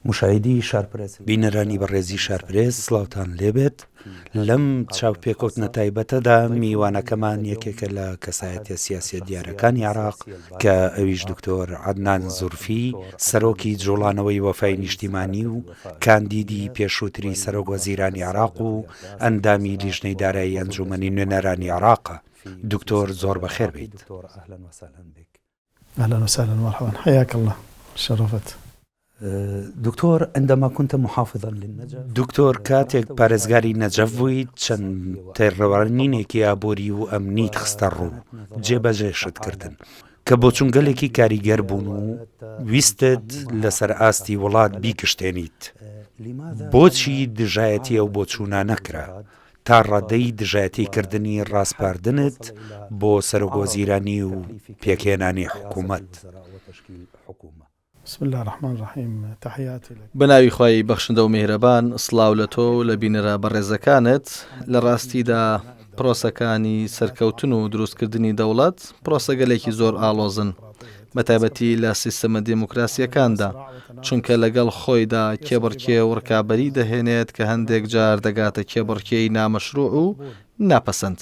مشاهدی شارپرس بینەرانی بەڕێزی شارپرس سڵاوتان لێبێت لەم چاوپێکەوتنە تایبەتەدا میوانەکەمان یەکێکە لە کەسایەتیە سیاسی دیارەکانی عێراق کە ئەویش دکتۆر عەدنان زورفی سەرۆکی جوڵانەوەی وەفای نیشتیمانی و کاندیدی پێشووتری سەرۆک وەزیرانی عێراق و ئەندامی لیژنەی دارایی ئەنجومەنی نوێنەرانی عێراقە. دکتۆر زۆر بەخێر بێت. أهلا وسهلا مرحبا حياك الله شرفت. دكتور عندما كنت محافظا للنجف دكتور كاتێک پارێزگاری نەجەف بوویت چەند تێڕەوانینێکی ئابووری و ئەمنیت خستە ڕوو جێبەجێشت کردن کە بۆ چونگەلێکی کاریگەر بوون و ویستت لەسەر ئاستی وڵات بیکشتێنیت. بۆچی دژایەتی ئەو بۆ چوونە نەکرا تا ڕادەی دژایەتیکردنی ڕاستپاردنت بۆ سەرۆکوەزیرانی و پێکهێنانی حکوومەت؟ بسم الله الرحمن الرحيم تحياتي لك. بناوی خوای بەخشندە و میهرەبان، سڵاو لە تۆ لە بینەرە بەڕێزەکانت. لە ڕاستیدا پرۆسەکانی سەرکەوتن و دروستکردنی دەوڵەت پرۆسەگەلێکی زۆر ئاڵۆزن، بەتایبەتی لە سیستەمە دیموکراسیەکاندا، چونکە لەگەڵ خۆیدا کێبڕکێ و ڕکابەری دەهێنێت کە هەندێک جار دەگاتە کێبڕکێی نامەشروع و ناپەسەند.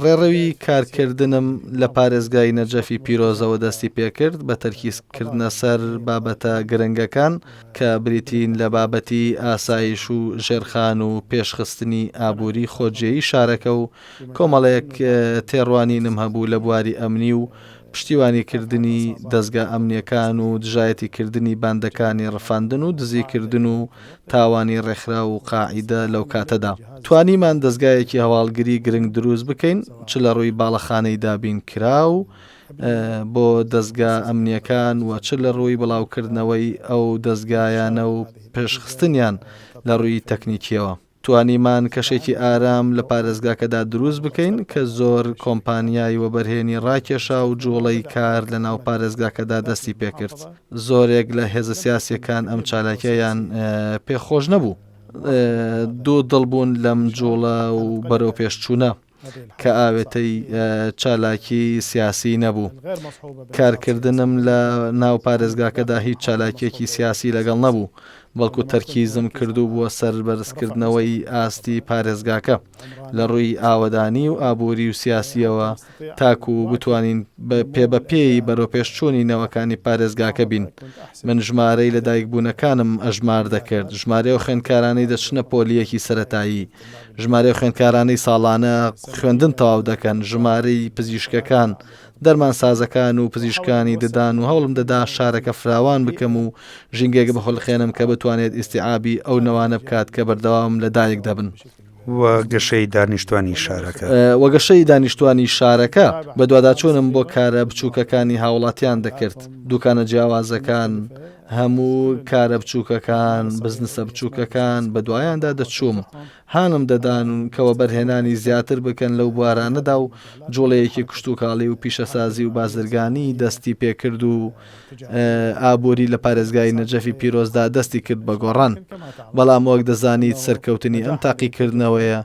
ڕێڕەوی کارکردنم لە پارێزگای نەجەفی پیرۆزەوە دەستی پێکرد بە تەرکیزکردنە سەر بابەتە گرنگەکان کە بریتین لە بابەتی ئاسایش و ژێرخان و پێشخستنی ئابووری خۆجێیی شارەکە و کۆمەڵەیەک تێڕوانینم هەبوو لە بواری ئەمنی و پشتیوانیکردنی دەستگا ئەمنیەکان و دژایەتیکردنی باندەکانی ڕەفاندن و دزیکردن و تاوانی ڕێکخرا و قاعیدە لەو کاتەدا. توانیمان دەستگایەکی هەواڵگری گرنگ دروست بکەین، چ لە ڕووی باڵەخانەی دابین کرا و بۆ دەستگا ئەمنیەکان و چ لە ڕووی بڵاوکردنەوەی ئەو دەستگایانە و پێشخستنیان لە ڕووی تەکنیکیەوە. توانیمان کەشێکی ئارام لە پارێزگاکەدا دروست بکەین کە زۆر کۆمپانیای وەبەرهێنی ڕاکێشا و جوڵەی کار لە ناو پارێزگاکەدا دەستی پێکرد. زۆرێک لە هێزە سیاسیەکان ئەم چالاکییان پێخۆش نەبوو، دوو دڵبوون لەم جوڵە و بەرەو پێشچوونە کە ئاوێتەی چالاکی سیاسی نەبوو. کارکردنم لە ناو پارێزگاکەدا هیچ چالاکیەکی سیاسی لەگەڵ نەبوو، بەڵکو تەرکیزم کردو بووە سەر بەرزکردنەوەی ئاستی پارێزگاکە لە ڕووی ئاوەدانی و ئابووری و سیاسیەوە تاکو و بتوانین پێبەپێی بەرەوپێشچوونی نەوەکانی پارێزگاکە بین. من ژمارەی لەدایکبوونەکانم ئەژمار دەکرد، ژمارە و خوێندکارانەی دەچنە پۆلیەکی سەرەتایی، ژمارە و خوێندکارانەی ساڵانە خوێندن تەواو دەکەن، ژمارەی پزیشکەکان، دەرمان سازەکان و پزیشکانی ددان و هەوڵم دەدا شارەکە فراوان بکەم و ژینگێک بەخۆڵخێنم کە بتوانێت ئیستیعابی ئەو نەوانە بکات کە بەردەوام لەدایک دەبن. وەگەشەی دانیشتوانی شارەکە وەگەشەی دانیشتوانی شارەکە بە دوواداچوونم بۆ کارە بچووکەکانی هاوڵاتیان دەکرد، دوکانە جیاوازەکان، هەموو کارە بچووکەکان، بزنسە بچووکەکان بە دوایاندا دەچووم، هانم دەدان کەوە بەرهێنانی زیاتر بکەن لەو بوارانەدا و جوڵەیەکی کشتتوکاڵی و پیشەسازی و بازرگانی دەستی پێکرد و ئابووری لە پارێزگای نەجەفی پیرۆزدا دەستی کرد بە گۆڕان. بەڵام وەک دەزانیت سەرکەوتنی ئەم تاقیکردنەوەیە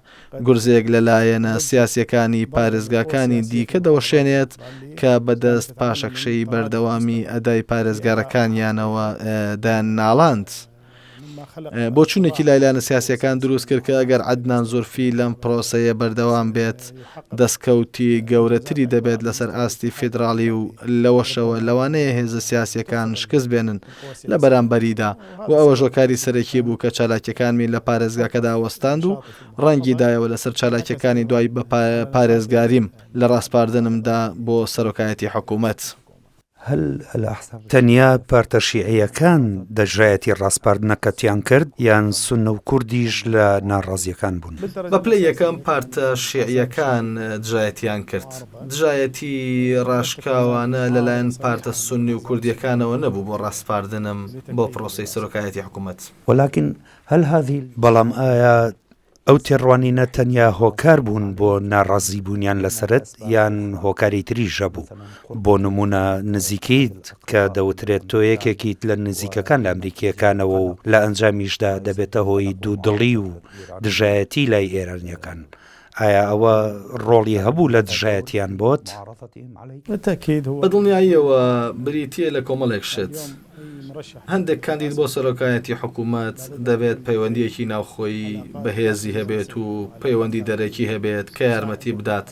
گورزێک لەلایەنە سیاسیەکانی پارێزگاکانی دیکە دەوەشێنێت کە بەدەست پاشەکشەی بەردەوامی ئەدای پارێزگارەکانیانەوە دایان ناڵاند. بۆ چوونێکی لایلانە سیاسیەکان دروست کرد کە ئەگەر عەدنان زورفی لەم پرۆسەیە بەردەوام بێت دەستکەوتی گەورەتری دەبێت لەسەر ئاستی فیدراڵی و لەوەشەوە لەوانەیە هێزە سیاسیەکان شکست بێنن لە بەرامبەریدا و ئەوە ژۆکاری سەرەکی بوو کە چالاکیەکانمی لە پارێزگاکەدا وەستاند و ڕەنگی دایەوە لەسەر چالاکیەکانی دوای بە پارێزگاریم لە ڕاستپاردنمدا بۆ سەرۆکایەتی حکوومەت. تەنیا پارتە شیعەکان دەژایەتی ڕاستپاردنەکەتیان کرد یان سونە و کوردیش لە ناڕازیەکان بوون؟ بە پلەی یەکەم پارتە شیعەکان دژایەتیان کرد. دژایەتی ڕاشکاوانە لەلایەن پارتە سونی و کوردیەکانەوە نەبوو بۆ ڕاستپاردنم بۆ پرۆسەی سەرۆکایەتی حکوومەت. وەلاکن بەڵام ئایا ئەو تێڕوانینە تەنیا هۆکار بوون بۆ ناڕازی بوونیان لەسرت یان هۆکاری تریژە بوو؟ بۆ نمونە نزیکیت کە دەوترێت تۆ یەکێکیت لە نزیکەکان لە ئەمریکیەکانەوە و لە ئەنجامیشدا دەبێتە هۆی دوودڵی و دژایەتی لای ئێرانیەکان. ئایا ئەوە ڕۆڵی هەبوو لە دژایەتیان بۆت؟ بالتأكيد هو بەدڵنیاییەوە بریتە لە کۆمەڵێک شت. هەندێک کاندید بۆ سەرۆکایەتی حکوومەت دەبێت پەیوەندیەکی ناوخۆیی بەهێزی هەبێت و پەیوەندی دەرەکی هەبێت کە یارمەتی بدات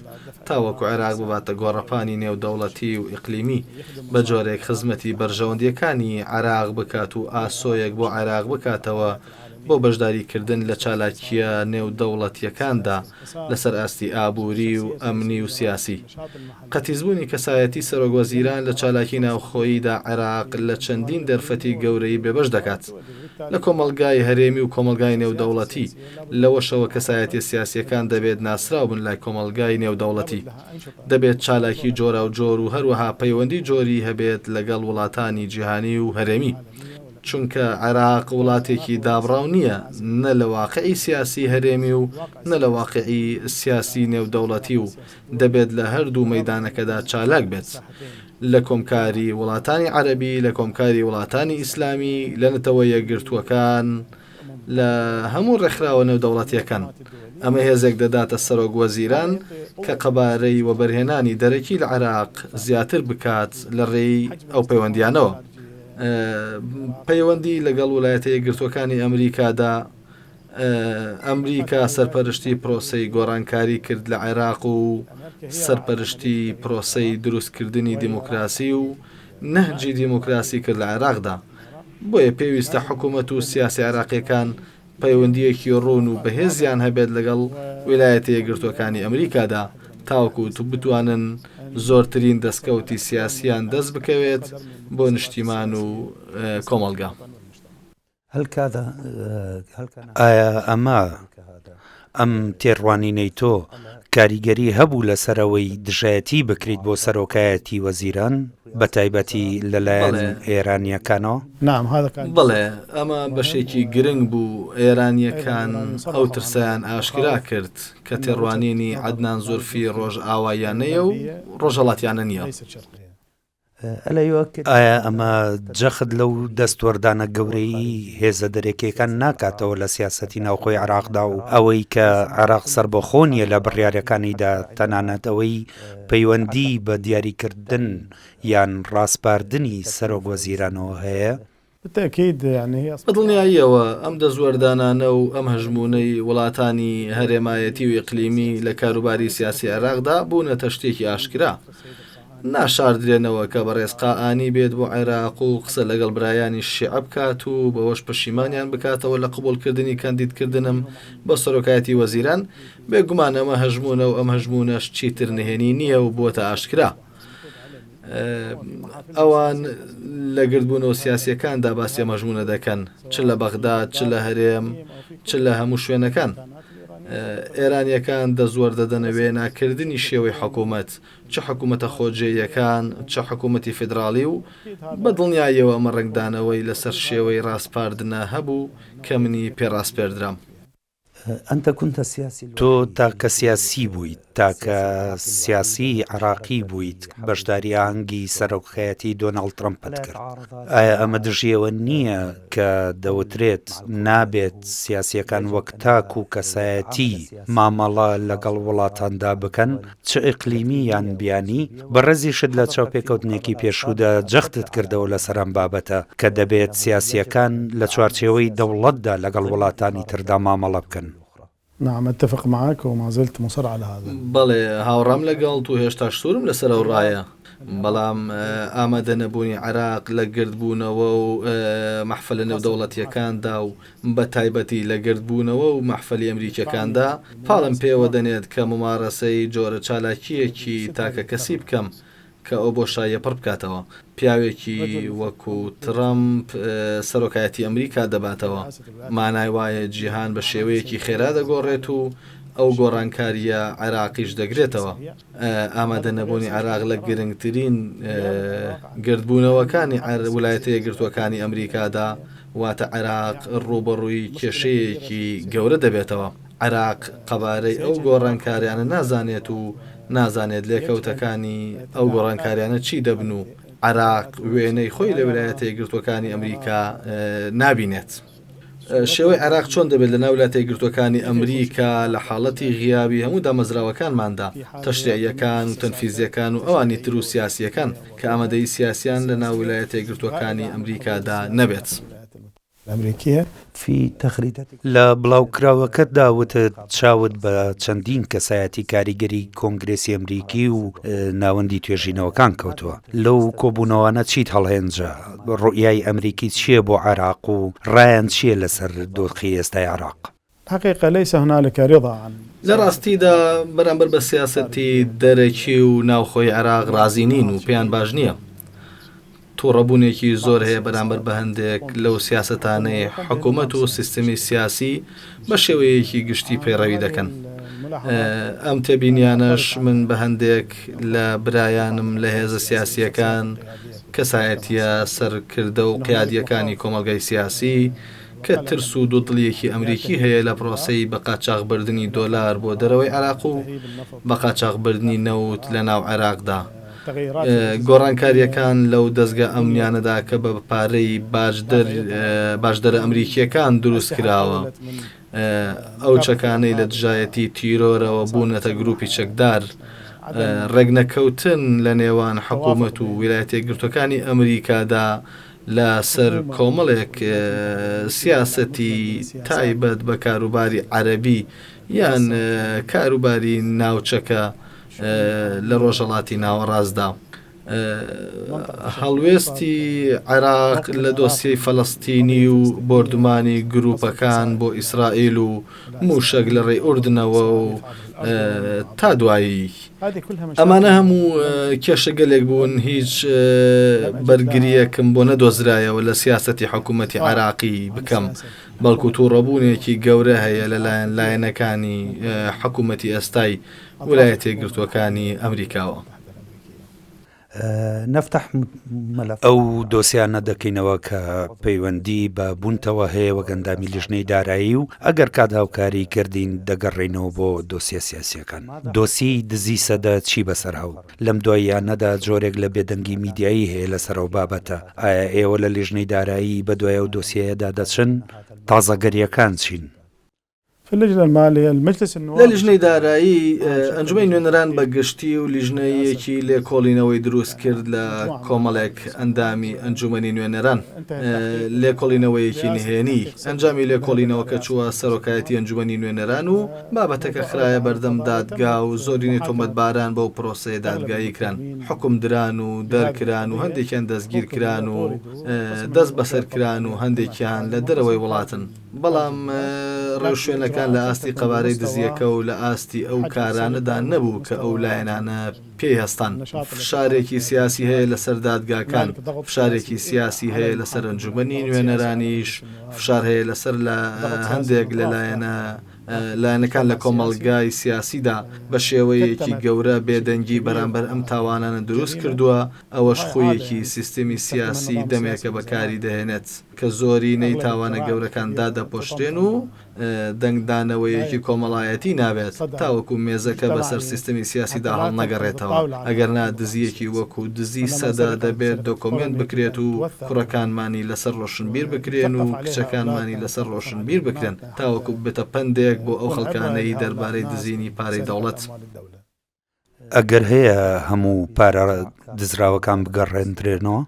تاوەکو عێراق بباتە گۆڕەپانی نێودەوڵەتی و ئیقلیمی بە جۆرێک خزمەتی بەرژەوەندیەکانی عێراق بکات و ئاسۆیەک بۆ عێراق بکاتەوە بۆ بەشداریکردن لە چالاکیە نێودەوڵەتیەکاندا لەسەر ئاستی ئابووری و ئەمنی و سیاسی. قەتیزبوونی کەسایەتی سەرۆکوەزیران لە چالاکی ناوخۆییدا عێراق لە چەندین دەرفەتی گەورەی بێبەش دەکات. لە کۆمەلگای هەرێمی و کۆمەلگای نێودەوڵەتی لەوەشەوە کەسایەتی سیاسیەکان دەبێت ناسراو بن لای کۆمەلگای نێودەوڵەتی. دەبێت چالاکی جۆرا و جۆر و هەروەها پەیوەندی جۆری هەبێت لەگەڵ وڵاتانی جیهانی و هەرێمی. چونکە عێراق وڵاتێکی دابڕاو نییە نە لە واقعی سیاسی هەرێمی و نە لە واقعی سیاسی نێودەوڵەتی و دەبێت لە هەردوو مەیدانەکەدا چالاک بێت لە کۆمکاری وڵاتانی عەرەبی، لە کۆمکاری وڵاتانی ئیسلامی، لە نەتەوە یەکگرتووەکان، لە هەموو ڕێکخراوە نێودەوڵەتیەکان. ئەمە هێزێک دەداتە سەرۆک وەزیران کە قەبارەی وەبەرهێنانی دەرەکی لە عێراق زیاتر بکات لە ڕێی ئەو پەیوەندیانەوە. پەیوەندی لەگەڵ وڵایەتە یەکگرتووەکانی ئەمریکادا ئەمریکا سەرپەرشتی پرۆسەی گۆڕانکاری کرد لە عێراق و سەرپەرشتی پرۆسەی دروستکردنی دیموکراسی و نەهجی دیموکراسی کرد لە عێراقدا. بۆیە پێویستە حکوومەت و سیاسی عێراقیەکان پەیوەندیەکی ڕوون و بەهێزیان هەبێت لەگەڵ ویلایەتە یەکگرتووەکانی ئەمریکادا تاوەکو بتوانن زۆرترین دەستکەوتی سیاسیان دەست بکەوێت بۆ نیشتیمان و کۆمەلگا. ئایا ئەم تێڕوانینەی تۆ کاریگەری هەبوو لەسەرەوەی دژایەتی بکریت بۆ سەرۆکایەتی وەزیران بە تایبەتی لەلایەن ئێرانیەکانەوە؟ بەڵێ ئەمە بەشێکی گرنگ بوو. ئێرانیەکان ئەو ترسیان ئاشکرا کرد کە تێڕوانینی عەدنان زولفی ڕۆژ ئاوایانەیە و ڕۆژهەڵاتیانە نییە. ئایا ئەمە جەخت لەو دەستوەردانە گەورەی هێزە دەرەکیەکان ناکاتەوە لە سیاسەتی ناوخۆی عێراقدا و ئەوەی کە عێراق سەربەخۆنیە لە بڕیارەکانیدا تەنانەت ئەوەی پەیوەندی بە دیاریکردن یان ڕاستپاردنی سەرۆک وەزیرانەوە هەیە؟ بەدڵنیاییەوە ئەم دەزوەردانانە و ئەم هەژمونەی وڵاتانی هەرێمایەتی و ئیقلیمی لە کاروباری سیاسی عێراقدا بوونەتە شتێکی ئاشکرا. ناشاردرێنەوە کە بەڕێزقائانی بێت بۆ عێراق و قسە لەگەڵ برایانی شیعە بکات و بەوەش پەشیمانیان بکاتەوە لە قبولکردنی کاندیدکردنم بە سەرۆکایەتی وەزیران. بێگومان ئەمە هەژمونە و ئەم هەژمونەش چیتر نهێنی نییە و بۆتە ئاشکرا. ئەوان لە گردبوونەوە سیاسیەکاندا باسی مەژمونە دەکەن، چ لە بەغداد، چ لە هەرێم، چ لە هەموو شوێنەکان. ئێرانیەکان دەزوەر دەدەنەوێ ناکردنی شێوەی حکوومەت، چ حکوومەتە خۆجێیەکان، چ حکوومەتی فیدراالی و بەدڵنیاییەوە ئەمە ڕنگدانەوەی لەسەر شێوەی ڕاستپاردنە هەبوو کە منی پێڕاستپێردرام. تۆ تاکە سیاسی بوویت، تاکە سیاسی عراقی بوویت، بەشداری ئاهەنگی سەرۆکایەتی دۆناڵد ترەمپت کرد. ئایا ئەمە دژیەوە نییە کە دەوترێت نابێت سیاسیەکان وەک تاک و کەسایەتی مامەڵە لەگەڵ وڵاتاندا بکەن، چ ئیقلیمی یان بیانی؟ بەڕێزیشت لە چاوپێکەوتنێکی پێشوودا جەختت کردەوە لەسەر ئەم بابەتە کە دەبێت سیاسیەکان لە چوارچێوەی دەوڵەتدا لەگەڵ وڵاتانی تردا مامەڵە بکەن. نعم اتفق معك وما زلت مصر على هذا. بەڵێ هاوڕام لەگەڵ و هێشتا شتورم لەسەر ئەو ڕایە. بەڵام ئامادە نەبوونی عێراق لە گردبوونەوە و مەحفەلە نێودەوڵەتیەکاندا و بە تایبەتی لە گردبوونەوە و مەحفەلی ئەمریکیەکاندا پاڵم پێوە دەنێت کە ممارەسەی جۆرە چالاکیەکی تاکە کەسی بکەم کە ئەو بۆ شایە پڕ بکاتەوە. پیاوێکی وەکو ترەمپ سەرۆکایەتی ئەمریکا دەباتەوە. مانای وایە جیهان بە شێوەیەکی خێرا دەگۆڕێت و ئەو گۆڕانکاریە عێراقیش دەگرێتەوە. ئامادە نەبوونی عێراق لە گرنگترین گردبوونەوەکانی ویلایەتە یەکگرتووەکانی ئەمریکادا واتە عێراق ڕوبەڕووی کێشەیەکی گەورە دەبێتەوە. عێراق قەبارەی ئەو گۆڕانکاریانە نازانێت و نازانێت لێکەوتەکانی ئەو گۆڕانکاریانە چی دەبن و عێراق وێنەی خۆی لە ویلایەتە یەکگرتووەکانی ئەمریکا نابینێت. شێوەی عێراق چۆن دەبێت لە ناو ویلایەتە یەکگرتووەکانی ئەمریکا لە حاڵەتی غیابی هەموو دامەزراوەکانماندا تەشریعیەکان و تەنفیزیەکان و ئەوانی تر و سیاسیەکان کە ئامادەی سیاسیان لە ناو ویلایەتە یەکگرتووەکانی ئەمریکادا نەبێت. الأمريكية في تغريدات لە بڵاوکراوەکەتدا وتە چاوت بە چەندین کەسایەتی کاریگەری کۆنگرێسی ئەمریکی و ناوەندی توێژینەوەکان کەوتووە. لەو کۆبوونەوەانە چیت هەڵهێنجە؟ ڕوئیای ئەمریکی چییە بۆ عێراق و ڕایان چییە لەسەر دۆخی ئێستای عێراق؟ حقيقة ليس هنالك رضا عن لە ڕاستیدا بەرامبەر بە سیاسەتی دەرەکی و ناوخۆی عێراق رازی نین و پێیان باش نییە. تووڕەبوونێکی زۆر هەیە بەرامبەر بە هەندێک لەو سیاسەتانەی حکوومەت و سیستەمی سیاسی بە شێوەیەکی گشتی پەیڕەوی دەکەن. ئەم تێبینیانەش من بە هەندێک لە برایانم لە هێزە سیاسیەکان کەسایەتیە سەرکردە و قیادیەکانی کۆمەلگای سیاسی کە ترس و دوودڵیەکی ئەمریکی هەیە لە پرۆسەی بە قاچاغبردننی دۆلار بۆ دەرەوەی عێراق و بە قاچاغبردننی نەوت لە ناو عێراقدا. گۆڕانکاریەکان لەو دەستگا ئەمنیانەدا کە بە پارەی باشدەرە ئەمریکیەکان دروست کراوە ئەو چەکانەی لە دژایەتی تیرۆرەوە بوونەتە گروپی چەکدار ڕێگنەکەوتن لە نێوان حکوومەت و ویلایەتە یەکگرتووەکانی ئەمریکادا لە سەر کۆمەڵێک سیاسەتی تایبەت بە کاروباری عەرەبی یان کاروباری ناوچەکە لە ڕۆژهەڵاتی ناوەڕاستدا. هەڵوێستی عێراق لە دۆسیەی فەڵەستینی و بۆردمانی گروپەکان بۆ ئیسرائیل و موشک لە ڕێی ئوردنەوە و تا دوایی ئەمانە هەموو کێشەگەلێک بوون هیچ بەرگریەکم بۆ نەدۆزرایەوە لە سیاسەتی حکوومەتی عێراقی بکەم بەڵکو تووڕەبوونێکی گەورە هەیە لەلایەن لایەنەکانی حکوومەتی ئێستای ویلایەتە یەکگرتووەکانی ئەمریکاوە. نفتح ئەو دۆسیانە دەکەینەوە کە پەیوەندی بە بوونتەوە هەیە وە گەندامی لیژنەی دارایی و ئەگەر کات هاوکاری کردین دەگەڕێنەوە بۆ دۆسیە سیاسیەکان. دۆسی دزی سەدە چی بەسەر هەو لەم دواییانەدا جۆرێک لە بێدەنگی میدیایی هەیە لەسەر ئەو بابەتە. ئایا ئێوە لە لیژنەی دارایی بە دوای ئەو دۆسیەیەدا دەچن؟ تازەگەریەکان چین؟ في اللجنة المالية المجلس لە لیژنەی دارایی ئەنجومەی نوێنەران بە گشتی و لیژنەیەکی لێکۆڵینەوەی دروست کرد لە کۆمەڵێک ئەندامی ئەنجومەنی نوێنەران لێکۆڵینەوەیەکی نهێنی ئەنجامی لێکۆڵینەوە کە چووە سەرۆکایەتی ئەنجومەنی نوێنەران و بابەتەکە خرایە بەردەم دادگا و زۆرینەی تۆمەتباران بەو پرۆسەیە دادگایی کران حکم دران و دەرکران و هەندێکیان دەستگیر کران و دەست بەسەرکران و هەندێکیان لە دەرەوەی وڵاتن. بەڵام ڕێوشوێنەکان لە ئاستی قەبارەی دزیەکە و لە ئاستی ئەو کارانەدا نەبوو کە ئەو لایەنانە پێی هەستان. فشارێکی سیاسی هەیە لەسەر دادگاکان، فشارێکی سیاسی هەیە لەسەر ئەنجومەنی نوێنەرانیش، فشار هەیە لەسەر لە هەندێک لە لایەنەکان لە کۆمەڵگای سیاسیدا بە شێوەیەکی گەورە بێدەنگی بەرامبەر ئەم تاوانانە دروست کردووە. ئەوەش خۆیەکی سیستەمی سیاسی دەمێکە بەکاری دەهێنێت کە زۆری نەی تاوانە گەورەکاندا دەپۆشتێن و دەنگدانەوەیەکی کۆمەڵایەتی نابێت تاوەکو مێزەکە بەسەر سیستەمی سیاسیدا هەڵ نەگەڕێتەوە. ئەگەرنا دزیەکی وەکو دزی سەدا دەبێت دۆکۆمنت بکرێت و کوڕەکانمانی لەسەر ڕۆشنبیر بکرێن و کچەکانمانی لەسەر ڕۆشنبیر بکرێن تاوەکو بێتە پندێک بۆ ئەو خەڵکانەی دەربارەی دزینی پارەی دەوڵەت. ئەگەر هەیە هەموو پارە دزراوەکان بگەڕێنرێنەوە؟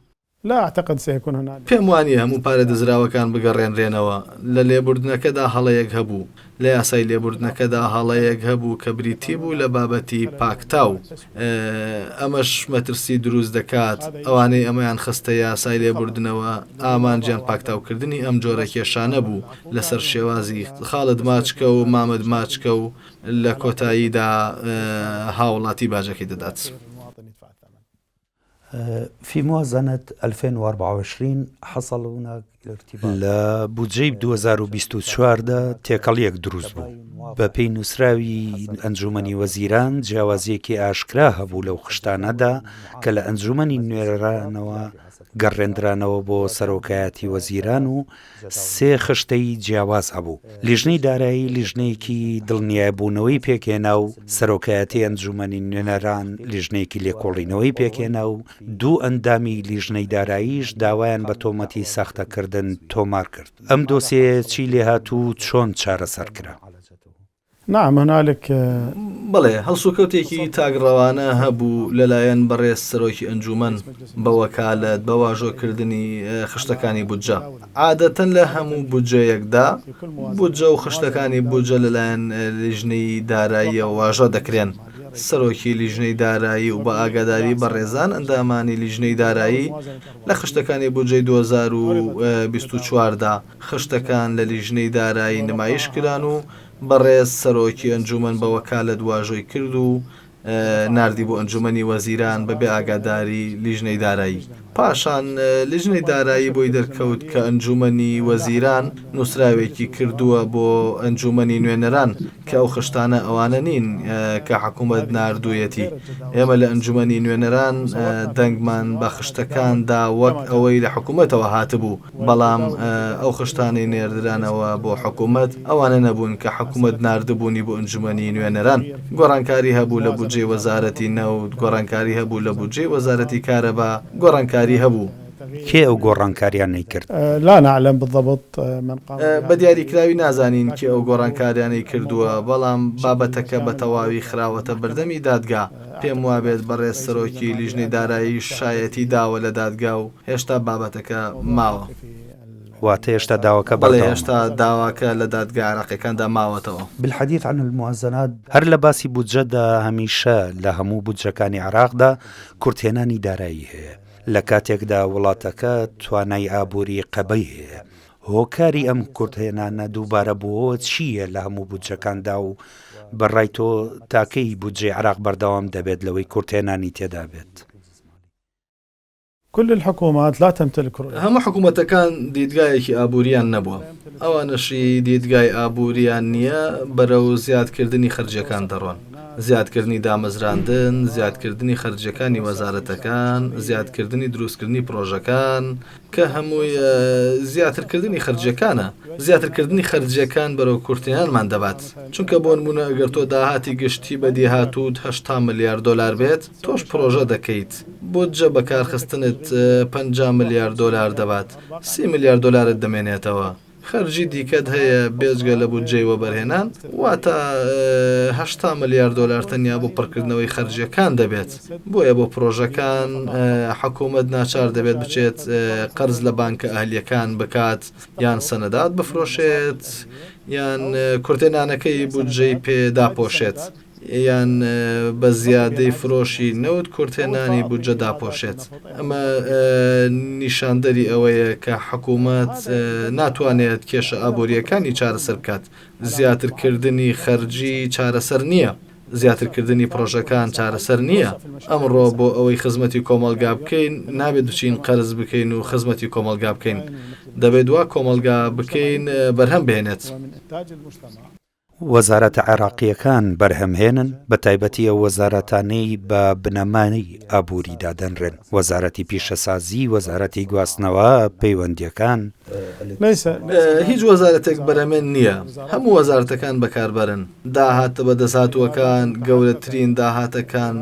لا أعتقد سيكون هناك. پێم وانە هەموو پارە دزراوەکان بگەڕێنرێنەوە. لە لێبوردنەکەدا هەڵەیەک هەبوو، لە یاسای لێبوردنەکەدا هەڵەیەک هەبوو کە بریتی بوو لە بابەتی پاکتاو. ئەمەش مەترسی دروست دەکات ئەوانەی ئەمەیان خستە یاسای لێبوردنەوە ئامانجیان پاکتاوکردنی ئەم جۆرە کێشانە بوو لەسەر شێوازی خاڵد ماچکە و مامەد ماچکە و لە کۆتاییدا هاوڵاتی باجەکەی دەدات. في موازنة 2024 حصل هناك الارتباط لە بودجەی 2024دا تێکەڵیەک دروست بوو. بە پێی نووسراوی ئەنجومەنی وەزیران جیاوازیەکی ئاشکرا هەبوو لەو خشتانەدا کە لە ئەنجومەنی نوێرانەوە گەڕێنرانەوە بۆ سەرۆکایەتی وەزیران و 3 خشتەی جیاواز هەبوو. لیژنەی دارایی لیژنەیەکی دڵنیایبوونەوەی پێکێنا و سەرۆکایەتی ئەنجومەنی نوێنەران لیژنەیەکی لێکۆڵینەوەی پێکێنا و 2 ئەندامی لیژنەی داراییش داوایان بە تۆمەتی ساختەکردن تۆمار کرد. ئەم دۆسیە چی لێ هاتوو چۆن چارەسەر کرا؟ نعم هنالك بەڵێ هەڵسوکەوتێکی تاگڕەوانە هەبوو لەلایەن بەڕێز سەرۆکی ئەنجومەن بە وەکالەت بە واژۆکردنی خشتەکانی بودجە. عادەتەن لە هەموو بودجەیەکدا بودجە و خشتەکانی بودجە لەلایەن لیژنەی دارایی واژە دەکرێن. سەرۆکی لیژنەی دارایی و بە ئاگاداری بەڕێزان ئەندامانی لیژنەی دارایی لە خشتەکانی بودجەی 2024دا خشتەکان لە لیژنەی دارایی نمایش کران و بەڕێز سەرۆکی ئەنجومەن بە وەکالەت واژۆی کرد و ناردی بۆ ئەنجومەنی وەزیران بەبێ ئاگاداری لیژنەی دارایی. پاشان لیژنەی دارایی بۆی دەرکەوت کە ئەنجومەنی وەزیران نووسراوێکی کردووە بۆ ئەنجومەنی نوێنەران کە ئەو خشتانە ئەوانە نین کە حکوومەت ناردوویەتی. ئێمە لە ئەنجومەنی نوێنەران دەنگمان بە خشتەکاندا وەک ئەوەی لە حکوومەتەوە هاتبوو، بەڵام ئەو خشتانەی نێردرانەوە بۆ حکوومەت ئەوانە نەبوون کە حکوومەت ناردبوونی بۆ ئەنجومەنی نوێنەران. گۆڕانکاری هەبوو لە بودجەی وەزارەتی نەوت، گۆڕانکاری هەبوو لە بودجەی وەزارەتی کارەبا، گۆڕانکاری هەبوو. کێ ئەو گۆڕانکاریان نەیکرد؟ لا نعلم بالضبط من قام بە دیاریکراوی نازانین کە ئەو گۆڕانکاریانەی کردووە، بەڵام بابەتەکە بە تەواوی خراوەتە بەردەمی دادگا. پێم وابێت بەڕێز سەرۆکی لیژنەی دارایی شایەتی داوە لە دادگا و هێشتا بابەتەکە ماوە. واتە هێشتا داواکە بەڵێ هێشتا داواکە لە دادگا عراقیەکاندا ماوەتەوە. بالحديث عن الموازنات هەر لە باسی بودجەدا هەمیشە لە هەموو بودجەکانی عراقدا کورتێنانی دارایی هەیە. لە کاتێکدا وڵاتەکە توانای ئابووری قەبەی هەیە. هۆکاری ئەم کورتێنانە دووبارە بووەوە چییە لە هەموو بودجەکاندا و بەڕای تۆ تاکەی بودجێ عراق بەردەوام دەبێت لەوەی کورتێنانی تێدا بێت؟ كل الحكومات لا تمتلك رؤية. هەموو حکوومەتەکان دیدگایەکی ئابووریان نەبووە. ئەوانەشی دیدگای ئابووریان نییە بەرەو زیادکردنی خەرجەکان دەڕۆن. زیادکردنی دامەزراندن، زیادکردنی خەرجەکانی وەزارەتەکان، زیادکردنی دروستکردنی پرۆژەکان کە هەمووی زیاترکردنی خەرجەکانە. زیاترکردنی خەرجەکان بەرەو کورتێنانمان دەبات. چونکە بۆ نمونە ئەگەر تۆ داهاتی گشتی بەدی هاتووت 80 ملیار دلار بێت، تۆش پرۆژە دەکەیت. بودجە بەکارخستنت 50 ملیار دلار دەبات، 30 ملیار دلارت دەمێنێتەوە. خەرجی دیکەت هەیە بێجگە لە بودجەی وەبەرهێنان، واتە 80 ملیار دلار تەنیا بۆ پڕکردنەوەی خەرجیەکان دەبێت. بۆیە بۆ پرۆژەکان حکوومەت ناچار دەبێت بچێت قەرز لە بانکە ئەهلیەکان بکات، یان سەنەدات بفرۆشێت، یان کورتێنانەکەی بودجەی پێداپۆشێت، یان بە زیادەی فرۆشی نەوت کورتێنانی بودجە داپۆشێت. ئەمە نیشاندەری ئەوەیە کە حکوومەت ناتوانێت کێشە ئابووریەکانی چارەسەر بکات. زیاترکردنی خەرجی چارەسەر نییە، زیاترکردنی پرۆژەکان چارەسەر نییە. ئەمڕۆ بۆ ئەوەی خزمەتی کۆمەلگا بکەین نابێت بچین قەرز بکەین و خزمەتی کۆمەلگا بکەین، دەبێت وا کۆمەلگا بکەین بەرهەم بێنێت. وەزارەتە عێراقیەکان بەرهەمهێنن، بە تایبەتی ئەو وەزارەتانەی بە بنەمانی ئابووریدا دەنرێن، وەزارەتی پیشەسازی، وەزارەتی گواستنەوە، پەیوەندیەکان. هیچ وەزارەتێک بەرەمێن نییە، هەموو وەزارەتەکان بەکاربەرن. داهاتە بەدەسهاتووەکان گەورەترین داهاتەکان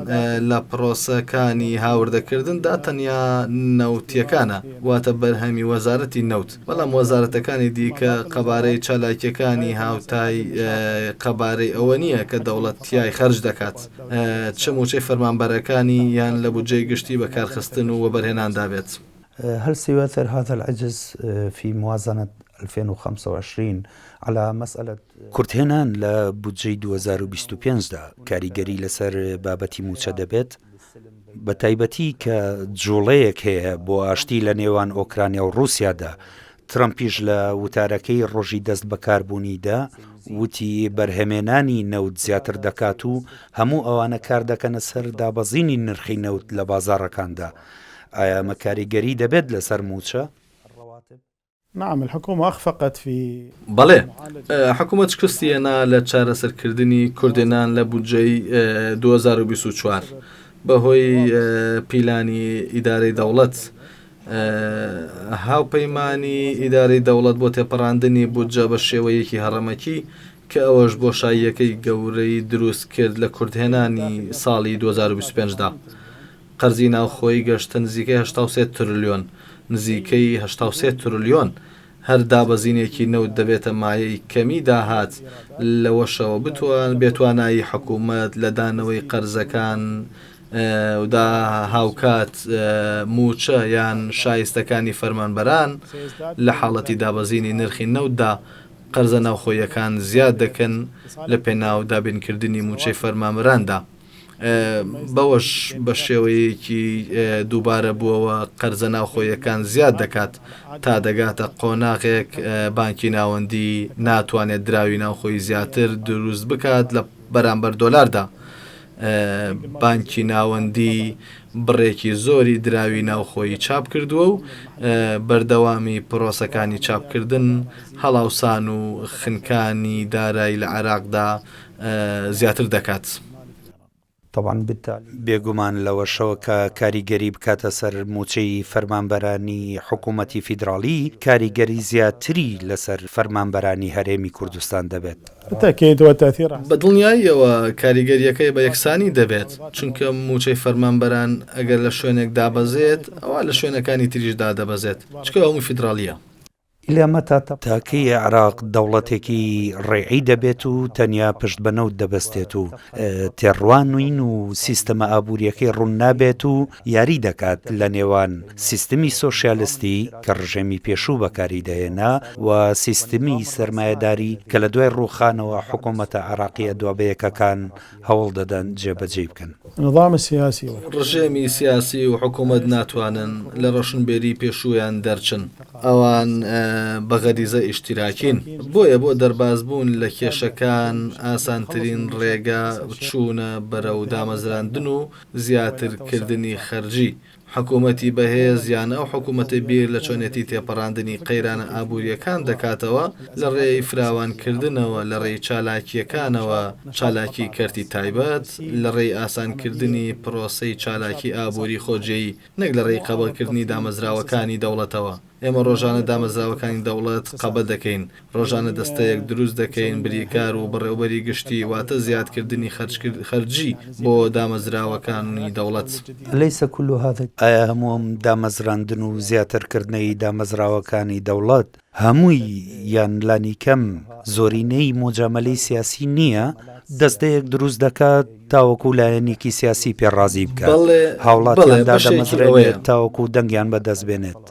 لە پرۆسەکانی هاوردەکردندا تەنیا نەوتیەکانە، واتە بەرهەمی وەزارەتی نەوت. بەڵام وەزارەتەکانی دیکە قەبارەی چالاکیەکانی هاوتای قەبارەی ئەوە نییە کە دەوڵەت تیای خەرج دەکات، چ موچەی فەرمانبەرەکانی یان لە بودجەی گشتی بەکارخستن و وەبەرهێنان دابێت. هل سيؤثر هذا العجز في موازنة 2025 على مسألة کورتێنان لە بودجەی 2025دا کاریگەری لەسەر بابەتی موچە دەبێت، بە تایبەتی کە جوڵەیەک هەیە بۆ ئاشتی لە نێوان ئۆکرانیا و رووسیادا. ترامپیش لە وتارەکەی ڕۆژی دەست بەکاربوونیدا وتی بەرهەمێنانی نەوت زیاتر دەکات و هەموو ئەوانە کار دەکەنە سەر دابەزینی نرخی نەوت لە بازاڕەکاندا. ئایا ئەمە کاریگەری دەبێت لەسەر موچە؟ نعم الحكومة أخفقت في بەڵێ حکوومەت شکستیەنا لە چارەسەرکردنی کوردێنان لە بودجەی 2024 بەهۆی پیلانی ئیدارەی دەوڵەت هاوپەیمانی ئیدارەی دەوڵەت بۆ تێپەڕاندنی بودجە بە شێوەیەکی هەڕەمەکی کە ئەوەش بۆشاییەکەی گەورەی دروست کرد لە کوردهێنانی ساڵی 2025دا. قەرزی ناوخۆی گەشتە نزیکەی 83 تریلیۆن، نزیکەی 83 تریلیۆن. هەر دابەزینێکی نەوت دەبێتە مایەی کەمی داهات لەوەشەوە بێتوانایی حکوومەت لە دانەوەی قەرزەکان ودا هاوکات موچە یان شایستەکانی فەرمانبەران لە حاڵەتی دابەزینی نرخی نەوتدا قەرزە ناوخۆیەکان زیاد دەکەن لە پێناو دابینکردنی موچەی فەرمانبەراندا. بەوەش بە شێوەیەکی دووبارە بووەوە قەرزە ناوخۆیەکان زیاد دەکات تا دەگاتە قۆناغێک بانکی ناوەندی ناتوانێت دراوی ناوخۆی زیاتر دروست بکات لە بەرامبەر دۆلاردا. بانکی ناوەندی بڕێکی زۆری دراوی ناوخۆی چاپ کردووە و بەردەوامی پرۆسەکانی چاپکردن هەڵاوسان و خنکانی دارایی لە عێراقدا زیاتر دەکات. بێگومان لەوەشەوە کە کاریگەری بکاتە سەر موچەی فەرمانبەرانی حکوومەتی فیدراڵی کاریگەری زیاتری لەسەر فەرمانبەرانی هەرێمی کوردستان دەبێت. بە دڵنیاییەوە کاریگەریەکەی بە یەکسانی دەبێت، چونکە موچەی فەرمانبەران ئەگەر لە شوێنێک دابەزێت ئەوە لە شوێنەکانی تریشدا دەبەزێت، چکە هەموو فیدراڵیە. تاکەی عێراق دەوڵەتێکی ڕێعی دەبێت و تەنیا پشت بەنەوت دەبەستێت و تێڕوانین و سیستەمە ئابوووریەکەی ڕوون نابێت و یاری دەکات لە نێوان سیستمی سۆشیالیستی کە ڕژێمی پێشوو بەکاری دەهێنا و سیستمی سەرمایەداری کە لە دوای ڕووخانەوە حکوومەتە عێراقیە دوابەیەکەکان هەوڵ دەدەن جێبەجێ بکەن. ڕژێمی سیاسی و حکوومەت ناتوانن لە ڕۆشنبێری پێشوویان دەرچن. ئەوان بەغەریزە ئیشتیراکین، بۆیە بۆ دەربازبوون لە کێشەکان ئاسانترین ڕێگە بچوونە بەرەو دامەزراندن و زیاترکردنی خەرجی. حکوومەتی بەهێز یان ئەو حکوومەتی بیر لە چۆنێتی تێپەڕاندنی قەیرانە ئابوووریەکان دەکاتەوە لە ڕێی فراوانکردنەوە، لە ڕێی چالاکیەکانەوە، چالاکی کەرتی تایبەت، لە ڕێی ئاسانکردنی پرۆسەی چالاکی ئابووری خۆجێی، نەک لە ڕێی قەبەڵکردنی دامەزراوەکانی دەوڵەتەوە. ئێمە ڕۆژانە دامەزراوەکانی دەوڵەت قەبە دەکەین، ڕۆژانە دەستەیەک دروست دەکەین بریکار و بەڕێوەبەری گشتی واتە زیادکردنی خەرجی بۆ دامەزراوەکانی دەوڵەت. ئایا هەمووم دامەزراندن و زیاترکردنەی دامەزراوەکانی دەوڵەت هەمووی یان لانی کەم زۆرینەی مۆجامەلەی سیاسی نییە دەستەیەک دروست دەکات تاوەکو لایەنێکی سیاسی پێڕازی بکات، هاوڵاتیاندا دەمەزرێت تاوەکو دەنگیان بەدەست بێنێت.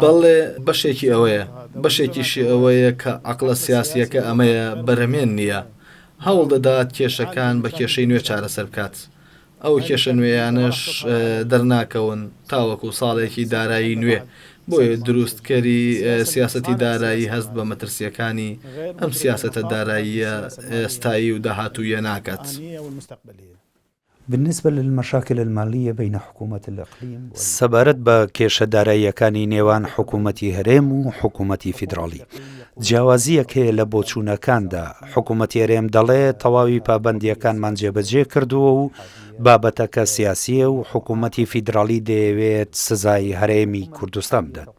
بەڵێ بەشێکی ئەوەیە، بەشێکیشی ئەوەیە کە عەقڵە سیاسیەکە ئەمەیە بەرەمێن نییە، هەوڵ دەدات کێشەکان بە کێشەی نوێ چارەسەر بکات. ئەو کێشە نوێیانش دەرناکەون تاوەکو ساڵێکی دارایی نوێ، بۆیە دروستکەری سیاسەتی دارایی هەست بە مەترسیەکانی ئەم سیاسەتە داراییە ئێستایی و داهاتوویە ناکات. بالنسبة للمشاكل المالية بين حكومة الإقليم سەبارەت بە کێشە داراییەکانی نێوان حکوومەتی هەرێم و حکوومەتی فیدراڵی جیاوازیەک هەیە لە بۆچوونەکاندا. حکوومەتی هەرێم دەڵێت تەواوی پابەندیەکانمان جێبەجێ کردووە و بابەتەکە سیاسیە و حکوومەتی فیدراڵی دەیەوێت سزای هەرێمی کوردستان بدات.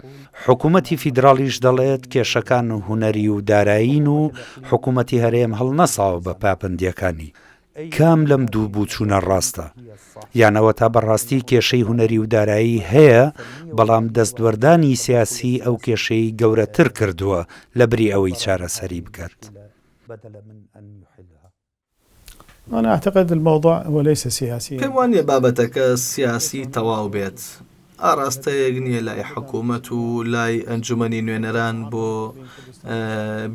حکوومەتی فیدراڵیش دەڵێت کێشەکان هونەری و دارایین و حکوومەتی هەرێم هەڵنەساوە بە پاپەندیەکانی. کام لەم دوو بووچوونە ڕاستە، یانەوە تا بەڕاستی کێشەی هونەری و دارایی هەیە بەڵام دەستوەردانی سیاسی ئەو کێشەی گەورەتر کردووە لە بری ئەوەی چارەسەری بکات. أنا أعتقد الموضوع هو ليس سياسيا. پێم وانییە بابەتەکە سیاسی تەواو بێت. ئاراستەیەک نییە لای حکوومەت و لای ئەنجومەنی نوێنەران بۆ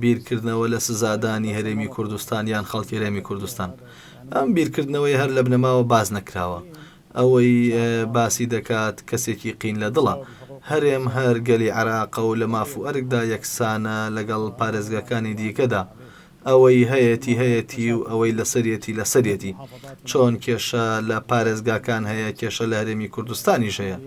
بیرکردنەوە لە سزادانی هەرێمی کوردستان یان خەڵکی هەرێمی کوردستان. ئەم بیرکردنەوەی هەر لە بنەماوە باز نەکراوە. ئەوەی باسی دەکات کەسێکی قین لە دڵە. هەرێم هەر گەلی عێراق و لە ماف و ئەرکدا یەکسانە لەگەڵ پارێزگاکانی دیکەدا. ئەوەی هەیەتی و ئەوەی لەسەرەتی چۆن کێشە لە پارێزگاکان هەیە، کێشە لە هەرێمی کوردستانیش هەیە.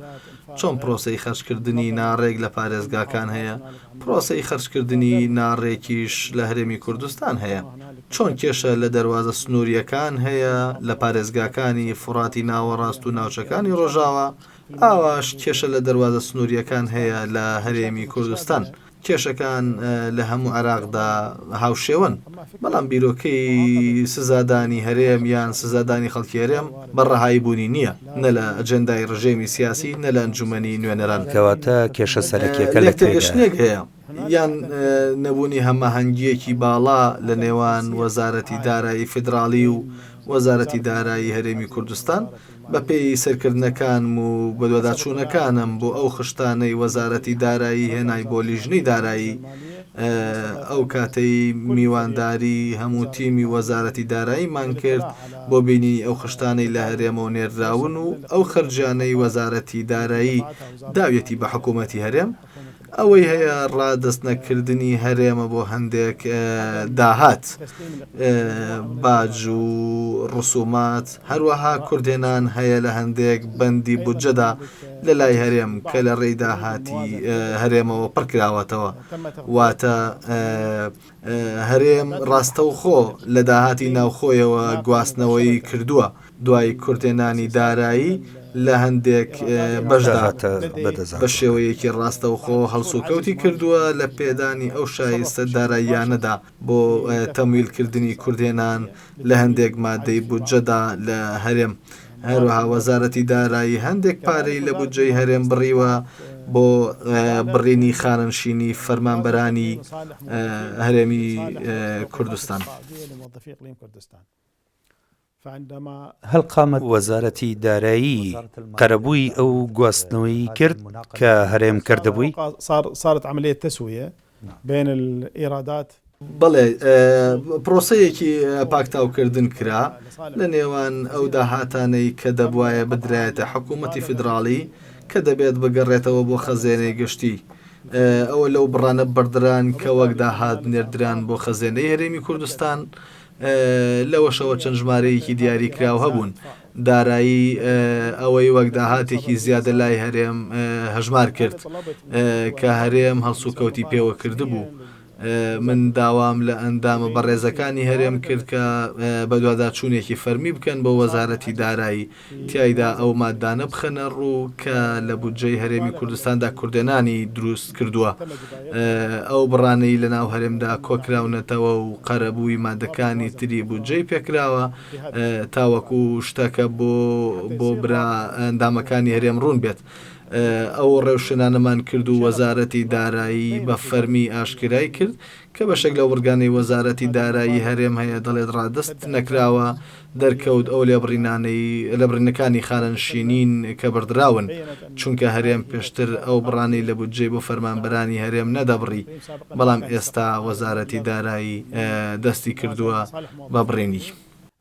چۆن پرۆسەی خەرجکردنی ناڕێک لە پارێزگاکان هەیە، پرۆسەی خەرجکردنی ناڕێکیش لە هەرێمی کوردستان هەیە. چۆن کێشە لە دەواازە سنووریەکان هەیە لە پارێزگاکانی فڕاتی ناوەڕاست و ناوچەکانی ڕۆژاوە، ئاواش کێشە لە دەواازە سنووریەکان هەیە لە هەرێمی کوردستان. کێشەکان لە هەموو عێراقدا هاوشێوەن، بەڵام بیرۆکەی سزادانی هەرێم یان سزادانی خەڵکی هەرێم بەڕەهایی بوونی نییە، نە لە ئەجەندای ڕژێمی سیاسی نە لە ئەنجومەنی نوێنەران. کەواتە کێشە سەرەکیەکە لە تێگەشتێک هەیە، یان نەبوونی هەماهەنگیەکی باڵا لە نێوان وەزارەتی دارایی فیدراڵی و وەزارەتی دارایی هەرێمی کوردستان بە پێی سەرکردنەکانم و بەدواداچوونەکانم بۆ ئەو خشتانەی وەزارەتی دارایی هێنای بۆ لیژنەی دارایی. ئەو کاتەی میوانداری هەموو تیمی وەزارەتی داراییمان کرد بۆ بینی ئەو خشتانەی لە هەرێمەوە نێردراون و ئەو خەرجانەی وەزارەتی دارایی داوێتی بە حکوومەتی هەرێم. ئەوەی هەیە ڕادەستنەکردنی هەرێمە بۆ هەندێک داهات باج و ڕسومات، هەروەها کوردێنان هەیە لە هەندێک بەندی بودجەدا لە لای هەرێم کە لە ڕێی داهاتی هەرێمەوە پڕکراوەتەوە. واتە هەرێم ڕاستەوخۆ لە داهاتی ناوخۆیەوە گواستنەوەی کردووە دوای کوردێنانی دارایی لە هەندێک بەشدا بە شێوەیەکی ڕاستەوخۆ هەڵسوکەوتی کردووە لە پێدانی ئەو شایستە داراییانەدا بۆ تەمویلکردنی کوردێنان لە هەندێک مادەی بودجەدا لە هەرێم. هەروەها وەزارەتی دارایی هەندێک پارەی لە بودجەی هەرێم بڕیوە بۆ بڕینی خاننشینی فەرمانبەرانی هەرێمی کوردستان. هەڵ قامت وەزارەتی دارایی قەرەبووی ئەو گواستنەوەی کرد کە هەرێم کردبووی. صارت عملية تسوية بين الإيرادات. بەڵێ پرۆسەیەکی پاکتاوکردن کرا لە نێوان ئەو داهاتانەی کە دەبوایە بدرایەتە حکوومەتی فیدراڵی کە دەبێت بگەڕێتەوە بۆ خەزێنەی گشتی. ئەوە لەو بڕانە بەردران کە وەک داهات نێردران بۆ خەزێنەی هەرێمی کوردستان لەوەشەوە چەند ژمارەیەکی دیاری کراو هەبوون. دارایی ئەوەی وەک داهاتێکی زیادە لای هەرێم هەژمار کرد کە هەرێم هەڵسوکەوتی پێوە کردبوو. من داوام لە ئەندامە بەڕێزەکانی هەرێم کرد کە بەدواداچوونێکی فەرمی بکەن بە وەزارەتی دارایی، تایدا ئەو مادانە بخەنە ڕوو کە لە بودجەی هەرێمی کوردستاندا کوردێنانی دروست کردووە. ئەو بڕانەی لە ناو هەرێمدا کۆکراونەتەوە و قەرەبووی مادەکانی تری بودجەی پێکراوە تاوەکو شتەکە بۆ برا ئەندامەکانی هەرێم ڕوون بێت. ئەو ڕێوشنانەمان کرد و وەزارەتی دارایی بە فەرمی ئاشکرای کرد کە بەشێک لە وەرگانەی وەزارەتی دارایی هەرێم هەیە دەڵێت ڕادست نەکراوە دەرکەوت ئەو لە بڕینەکانی خاننشینین کە بەردراون، چونکە هەرێم پێشتر ئەو بڕانی لە بودجەی بۆ فەرمانبەرانی هەرێم نەدەبڕی، بەڵام ئێستا وەزارەتی دارایی دەستی کردووە بە بڕێنی.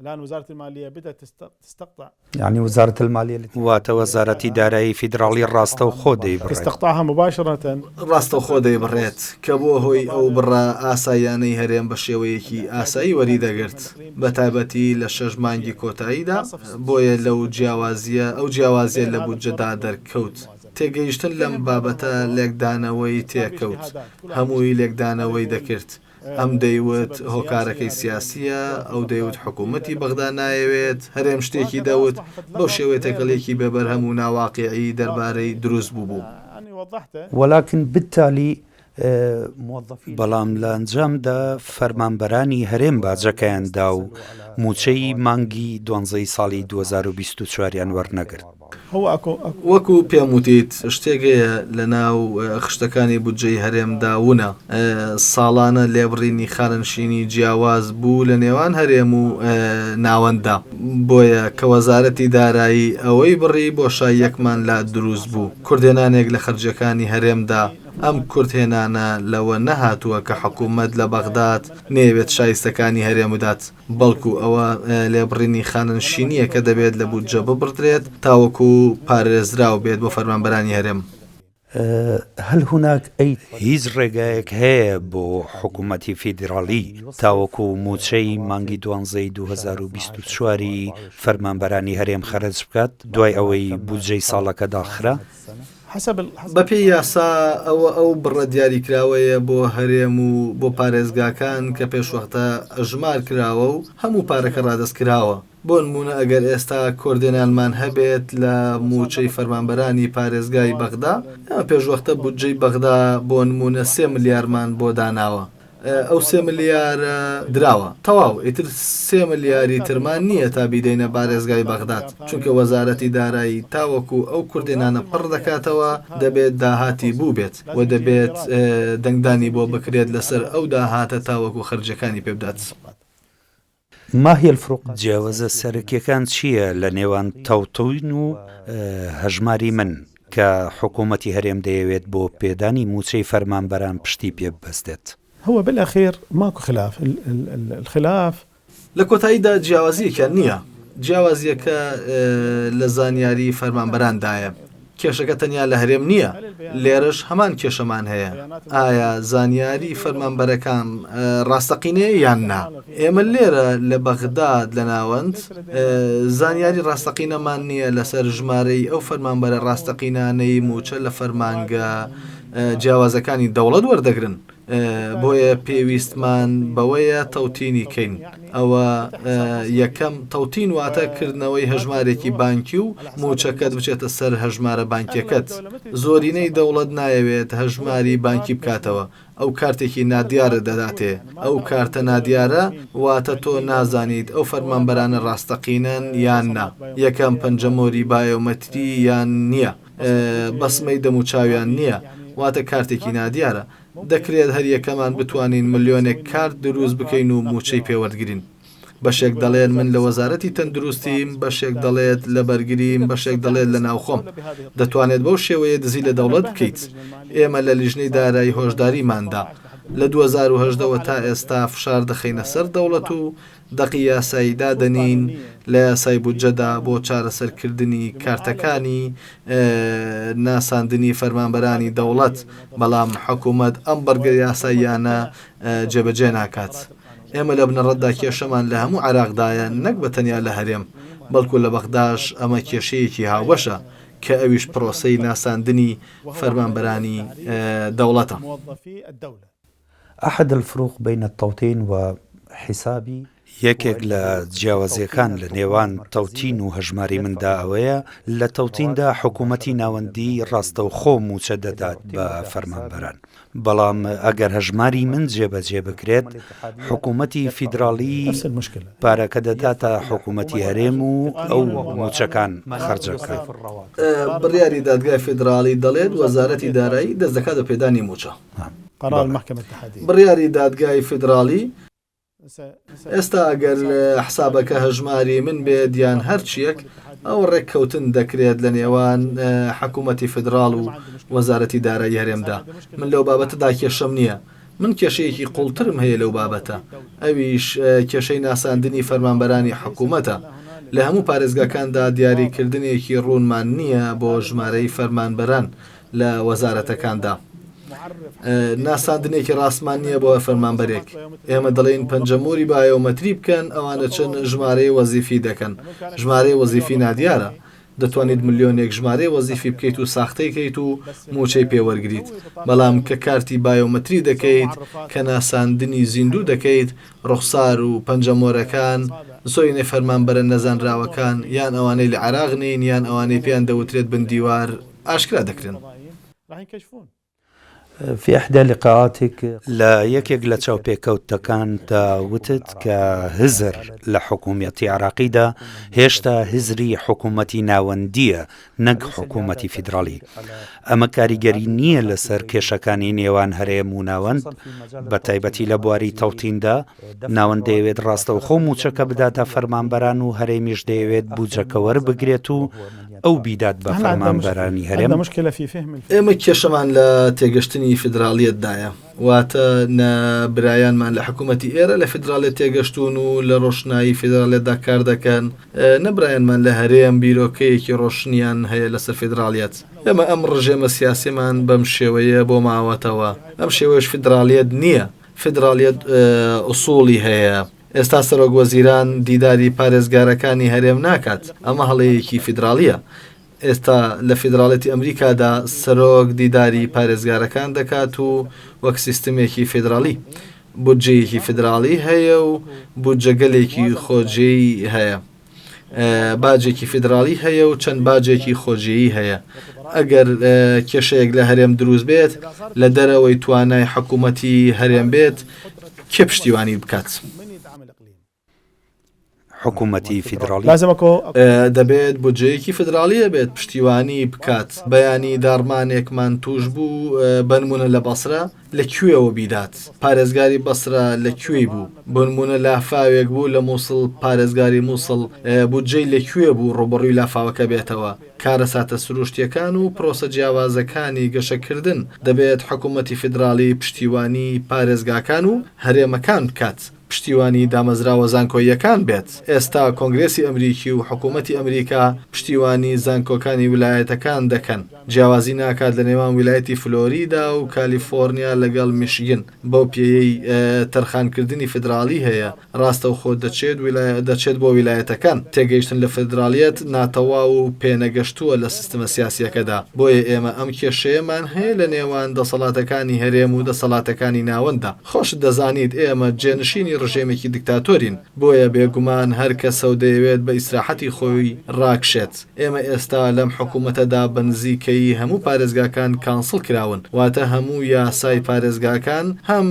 الآن وزارة المالية بدأت تستقطع يعني وزارة المالية واتە وەزارەتی دارایی فیدراڵی ڕاستەوخۆ دەیبڕێت. تستقطعها مباشرة ڕاستەوخۆ دەیبڕێت کە بۆ هۆی ئەو بڕە ئاسایانەی هەرێم بە شێوەیەکی ئاسایی وەری دەگرت بە تایبەتی لە 6 مانگی کۆتاییدا. بۆیە لەو جیاوازیە لە بودجەدا دەرکەوت. تێگەیشتن لەم بابەتە لێکدانەوەی تێکەوت، هەمووی لێکدانەوەی دەکرد. ئەم دەیوت هۆکارەکەی سیاسیە، ئەو دەیوت حکوومەتی بەغدا نایەوێت، هەرێم شتێکی دەوت بەو شێوەیە تێکەڵێکی بەبەر هەموو ناواقیعی دەربارەی دروست بوو. ولكن بالتالي بەڵام لە ئەنجامدا فەرمانبەرانی هەرێم باجەکەیاندا و موچەی مانگی 12 ساڵی 2024 وەرنەگرت. وەکو پێم وتیت شتێکەیە لە ناو خشتەکانی بودجەی هەرێمداونە ساڵانە لێبڕینی خاننشینی جیاواز بوو لە نێوان هەرێم و ناوەندا. بۆیە کە وەزارەتی دارایی ئەوەی بڕی بۆشای یەکمان لا دروست بوو. کوردێنانێک لە خەرجەکانی هەرێمدا ئەم کورتێنانە لەوە نەهاتووە کە حکوومەت لە بەغداد نێوێت شایستەکانی هەرێم بدات، بەڵکو ئەوە لێبڕینی خاننشینیە کە دەبێت لە بودجە ببڕدرێت تاوەکو پارێزراو بێت بۆ فەرمانبەرانی هەرێم. هەل هوناک هیچ ڕێگایەک هەیە بۆ حکوومەتی فیدراڵی تاوەکو موچەی مانگی 12 2024 فەرمانبەرانی هەرێم خەرج بکات دوای ئەوەی بودجەی ساڵەکە داخرا؟ بەپێی یاسا ئەو بڕە دیاری کراوەیە بۆ هەرێم و بۆ پارێزگاکان کە پێشوەختە ژمار کراوە و هەموو پارەکە ڕادست کراوە. بۆ نمونە ئەگەر ئێستا کۆردێنالمان هەبێت لە موچەی فەرمانبەرانی پارێزگای بەغدا، پێشوەختە بودجەی بەغدا بۆ نمونە 3 ملیارمان بۆ داناوە. ئەو 3 ملیارە دراوە تەواو، ئیتر 3 ملیاری ترمان نییە تا بیدەینە پارێزگای بەغداد، چونکە وەزارەتی دارایی تاوەکو ئەو کوردێنانە پڕ دەکاتەوە دەبێت داهاتی بوو بێت و دەبێت دەنگدانی بۆ بکرێت لەسەر ئەو داهاتە تاوەکو خەرجەکانی پێ بدات. ماهی الفروق جیاوازە سەرەکیەکان چییە لە نێوان تەوتوین و هەژماری من کە حکوومەتی هەرێم دەیەوێت بۆ پێدانی موچەی فەرمانبەران پشتی پێ ببەستێت؟ هو بالأخير ماكو خلاف. الخلاف لە کۆتاییدا جیاوازیەکە نییە. جیاوازیەکە لە زانیاری فەرمانبەراندایە. کێشەکە تەنیا لە هەرێم نییە، لێرەش هەمان کێشەمان هەیە. ئایا زانیاری فەرمانبەرەکان ڕاستەقینەیە یان نا؟ ئێمە لێرە لە بەغداد لە ناوەند زانیاری ڕاستەقینەمان نییە لەسەر ژمارەی ئەو فەرمانبەرە ڕاستەقینانەی موچە لە فەرمانگە جیاوازەکانی دەوڵەت وەردەگرن. بۆیە پێویستمان بەوەیە تەوتینی کەین. ئەوە یەکەم تەوتین واتەکردنەوەی هەژمارێکی بانکی و موچەکەت بچێتە سەر هەژمارە بانکیەکەت. زۆرینەی دەوڵەت نایەوێت هەژماری بانکی بکاتەوە، ئەو کارتێکی نادیارە دەداتێ. ئەو کارتە نادیارە واتە تۆ نازانیت ئەو فەرمانبەرانە ڕاستەقینەن یان نا، یەکەم پەنجەمۆری بایۆمەتری یان نییە، بەسمەی دەموچاویان نییە، واتە کارتێکی نادیارە. دەکرێت هەر یەکەمان بتوانین ملیۆنێک کارت دروست بکەین و موچەی پێوەرگرین. بەشێک دەڵێن من لە وەزارەتی تەندروستیم، بەشێک دەڵێت لە بەرگریم، بەشێک دەڵێت لە ناوخۆم. دەتوانێت بەو شێوەیە دزی لە دەوڵەت بکەیت. ئێمە لە لیژنەی دارایی هۆشداریماندا لە 2010 تا ئێستا فشار دەخینە سەر دەوڵەت و دەقی یاسایی دادەنین لە یاسای بودجەدا بۆ چارەسەرکردنی کارتەکانی ناساندنی فەرمانبەرانی دەوڵەت، بەڵام حکوومەت ئەم بەرگە یاساییانە جێبەجێ ناکات. ئێمە لە بنەڕەتدا کێشەمان لە هەموو عێراقدایە، نەک بە تەنیا لە هەرێم، بەڵکو لە بەغداش ئەمە کێشەیەکی هاوبەشە کە ئەویش پرۆسەی ناساندنی فەرمانبەرانی دەوڵەتە. أحد الفروق بين التوطين وحسابي یەکێک لە جیاوازیەکان لە نێوان تەوتین و هەژماری مندا ئەوەیە لە تەوتیندا حکوومەتی ناوەندی ڕاستەوخۆ موچە دەدات بە فەرمانبەران، بەڵام ئەگەر هەژماری من جێبەجێ بکرێت حکوومەتی فیدراڵی پارەکە دەداتە حکوومەتی هەرێم و ئەو موچەکان خەرجەکە. بڕیاری دادگای فیدراڵی دەڵێت وەزارەتی دارایی دەست دەکات بە پێدانی موچە. بڕیاری دادگای فیدراڵی ئێستا ئەگەر حسابەکە هەژماری من بێت یان هەرچیەک، ئەو ڕێککەوتن دەکرێت لە نێوان حکوومەتی فدراڵ و وەزارەتی دارایی هەرێمدا. من لەو بابەتەدا کێشەم نییە، من کێشەیەکی قوڵترم هەیە لەو بابەتە، ئەویش کێشەی ناساندنی فەرمانبەرانی حکوومەتە. لە هەموو پارێزگاکاندا دیاریکردنێکی ڕوونمان نییە بۆ ژمارەی فەرمانبەران لە وەزارەتەکاندا. ناساندنێکی ڕاستمان نییە بۆ فەرمانبەرێک. ئێمە دەڵێن پەنجەمۆری بایۆمەتری بکەن، ئەوانە چەند ژمارەی وەزیفی دەکەن. ژمارەی وەزیفی نادیارە، دەتوانیت ملیۆنێک ژمارەی وەزیفی بکەیت و ساختەیکەیت و موچەی پێوەرگریت، بەڵام کە کارتی بایۆمەتری دەکەیت، کە ناساندنی زیندوو دەکەیت، ڕوخسار و پەنجەمۆرەکان زۆرینەی فەرمانبەرە نەزانراوەکان یان ئەوانەی لە عێراق نین یان ئەوانەی پێیان دەوترێت بندیوار ئاشکرا دەکرێن. في إحدى لقاءاتك لا يكيك لتشاوبيكوتكان تا وتت كهزر لحكومة عراقي دا هشتا هزري حكومة ناوندية نق حكومة فيدرالي أما كاريگري نية لسر كيشكاني نيوان هريم و ناوند بتايبتي لبواري توتين دا ناوند ديويد راستو خومو چك بداتا فرمان برانو هريميش ديويد بوجك ور بگريتو أو بيداد بفرمان براني هرم. عندنا مشكلة في فهم إما كيشمان لا تيجشتني فدرالية دايا واتا نا برايان من لحكومة إيرا لفدرالية تيجشتونو لروشناي فدرالية داكار دكان نبرايان من لهريم بيروكي كي روشنيان هي لسر فدراليات. إما أمر رجيم سياسي من بمشيوية بو معواتوا أمشيويش فدرالية دنيا فدرالية أصولي هي ئێستا سەرۆک وەزیران دیداری پارێزگارەکانی هەرێم ناکات، ئەمە هەڵەیەکی فیدراڵیە. ئێستا لە فیدراڵەتی ئەمریکادا سەرۆک دیداری پارێزگارەکان دەکات و وەک سیستمێکی فیدراڵی بودجەیەکی فیدراڵی هەیە و بودجەگەلێکی خۆجێی هەیە، باجێکی فیدراڵی هەیە و چەند باجێکی خۆجێیی هەیە. ئەگەر کێشەیەک لە هەرێم دروست بێت لە دەرەوەی توانای حکوومەتی هەرێم بێت کێ پشتیوانی بکات؟ حکوومەتی فیدراڵی دەبێت بودجەیەکی فیدراڵیە بێت پشتیوانی بکات. بەیانی داڕمانێکمان توش بوو بنمونە لە بەسرە لەکوێوە بیدات، پارێزگاری بەسرە لەکوێ بوو، بنمونە لافاوێک بوو لە مووسڵ، پارێزگاری مووسڵ بودجەی لەکوێ بوو ڕۆبەڕووی لافاوەکە بێتەوە. کارە ساتە سروشتیەکان و پرۆسە جیاوازەکانی گەشەکردن دەبێت حکوومەتی فیدراڵی پشتیوانی پارێزگاکان و هەرێمەکان بکات، پشتیوانی دامەزراوە زانکۆییەکان بێت. ئێستا کۆنگرێسی ئەمریکی و حکوومەتی ئەمریکا پشتیوانی زانکۆکانی ویلایەتەکان دەکەن. جیاوازی ناکات لە نێوان ویلایەتی فلۆریدا و کالیفۆرنیا لەگەڵ میشیگن. بەو پێیەی تەرخانکردنی فیدراڵی هەیە، ڕاستە و خۆ دەچێت بۆ ویلایەتەکان. تێگەیشتن لە فیدراڵیەت ناتەواو و پێنەگەشتووە لە سیستمە سیاسیەکەدا. بۆیە ئێمە ئەم کێشەیەمان هەیە لە نێوان دەسەڵاتەکانی هەرێم و دەسەڵاتەکانی ناوەندا. خۆش دەزانیت ئێمە جێنشینی ڕژێمێکی دیکتاتۆرین، بۆیە بێگومان هەر کەسە و دەیەوێت بە ئیسراحەتی خۆی ڕاکشێت. ئێمە ئێستا لەم حکوومەتەدا بنزیکەی هەموو پارێزگاکان کانسڵ کراون، واتە هەموو یاسای پارێزگاکان هەم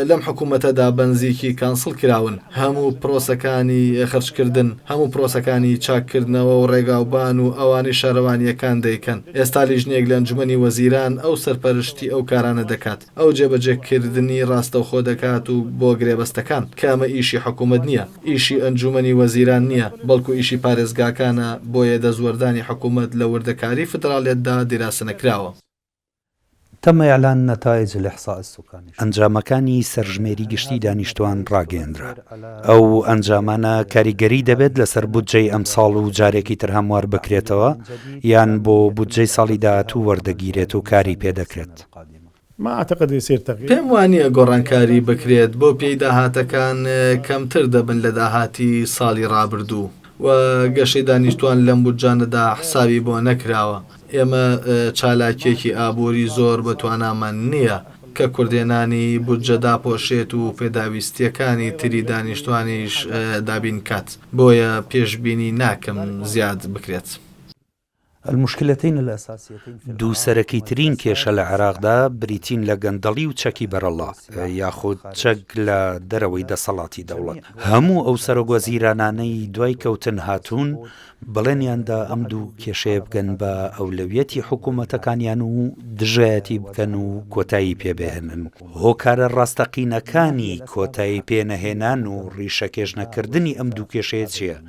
لەم حکوومەتەدا بنزیکی کانسڵ کراون. هەموو پرۆسەکانی خرجکردن، هەموو پرۆسەکانی چاککردنەوە و ڕێگاوبان و ئەوانی شارەوانیەکان دەیکەن. ئێستا لیژنێک لە ئەنجومەنی وەزیران ئەو سەرپەرشتی ئەو کارانە دەکات، ئەو جێبەجێکردنی ڕاستەوخۆ دەکات و بۆ گرێبەستەکان. کامە ئیشی حکوومەت نییە، ئیشی ئەنجومەنی وەزیران نییە، بەڵکو ئیشی پارێزگاکانە. بۆیە دەزوەردانی حکوومەت لە وردەکاری فدراڵێتدا دیراسە نەکراوە. تم إعلان نتائج الإحصاء السكاني. ئەنجامەکانی سەرژمێری گشتی دانیشتوان ڕاگەیەندرا. ئەو ئەنجامانە کاریگەری دەبێت لەسەر بودجەی ئەم ساڵ و جارێکی تر هەموار بکرێتەوە یان بۆ بودجەی ساڵی داهاتوو وەردەگیرێت و کاری پێدەکرێت. ما أعتقد يصير تغيير. پێم وانییە گۆڕانکاری بکرێت بۆ پێی داهاتەکان کەمتر دەبن لە داهاتی ساڵی ڕابردوو و گەشەی دانیشتوان لەم بودجانەدا حسابی بۆ نەکراوە. ئێمە چالاکێکی ئابووری زۆر بەتوانامان نییە کە کوردێنانی بودجە داپۆشێت و پێداویستیەکانی تری دانیشتوانیش دابین کات. بۆیە پێشبینی ناکەم زیاد بکرێت. دوو سەرەکیترین کێشە لە عێراقدا بریتین لە گەندەڵی و چەکی بەرەڵا یاخود چەک لە دەرەوەی دەسەڵاتی دەوڵەت. هەموو ئەو سەرۆگوەزیرانانەی دوای کەوتن هاتوون بڵێنیاندا ئەم دوو کێشەیە بکەن بە ئەولەویەتی حکوومەتەکانیان و دژایەتی بکەن و کۆتایی پێبێنن. هۆکارە ڕاستەقینەکانی کۆتایی پێنەهێنان و ڕیشەکێژنەکردنی ئەم دوو کێشەیە چییە؟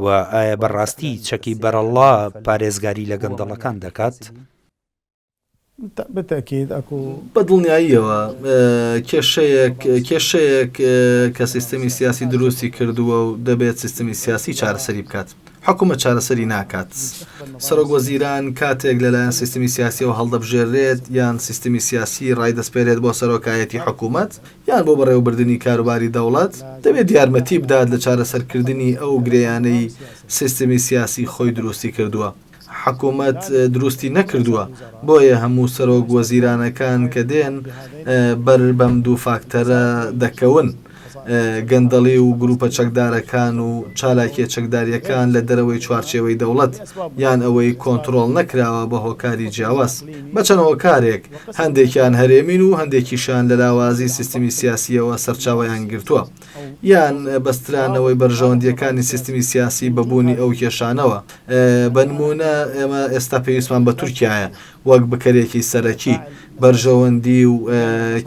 و ئایا بەڕاستی چەکی بەرەڵا پارێزگاری لە گەندەڵەکان دەکات؟ بالتأكيد أكو بەدڵنیاییەوە کێشەیەک کە سیستەمی سیاسی دروستی کردووە و دەبێت سیستەمی سیاسی چارەسەری بکات. حکوومەت چارەسەری ناکات. سەرۆکوەزیران کاتێک لەلایەن سیستەمی سیاسیەوە هەڵدەبژێڕێت یان سیستەمی سیاسی ڕایدەسپێرێت بۆ سەرۆکایەتی حکوومەت یان بۆ بەڕێوەبردننی کاروباری دەوڵەت، دەبێت یارمەتی بدات لە چارەسەرکردنی ئەو گرەیانەی سیستەمی سیاسی خۆی دروستی کردووە. حکوومەت دروستی نەکردووە، بۆیە هەموو سەرۆک وەزیرانەکان کە دێن بەر بەم دوو فاکتەرە دەکەون. گەندەڵی و گروپە چەکدارەکان و چالاکیە چەکداریەکان لە دەرەوەی چوارچێوەی دەوڵەت یان ئەوەی کۆنتترۆڵ نەکراوە بە هۆکاری جیاواز. بەچەنەوە کارێک هەندێکیان هەرێمین و هەندێکیشان لە لاوازی سیستمی سیاسیەوە سەرچاوەیان گرتووە یان بەسترانەوەی بەرژەوەندیەکانی سیستمی سیاسی بەبوونی ئەو کێشانەوە. بەنمونە ئێمە ئێستا پێویستمان بە تورکایە وەک بکەرێکی سەرەکی بەرژەوەندی و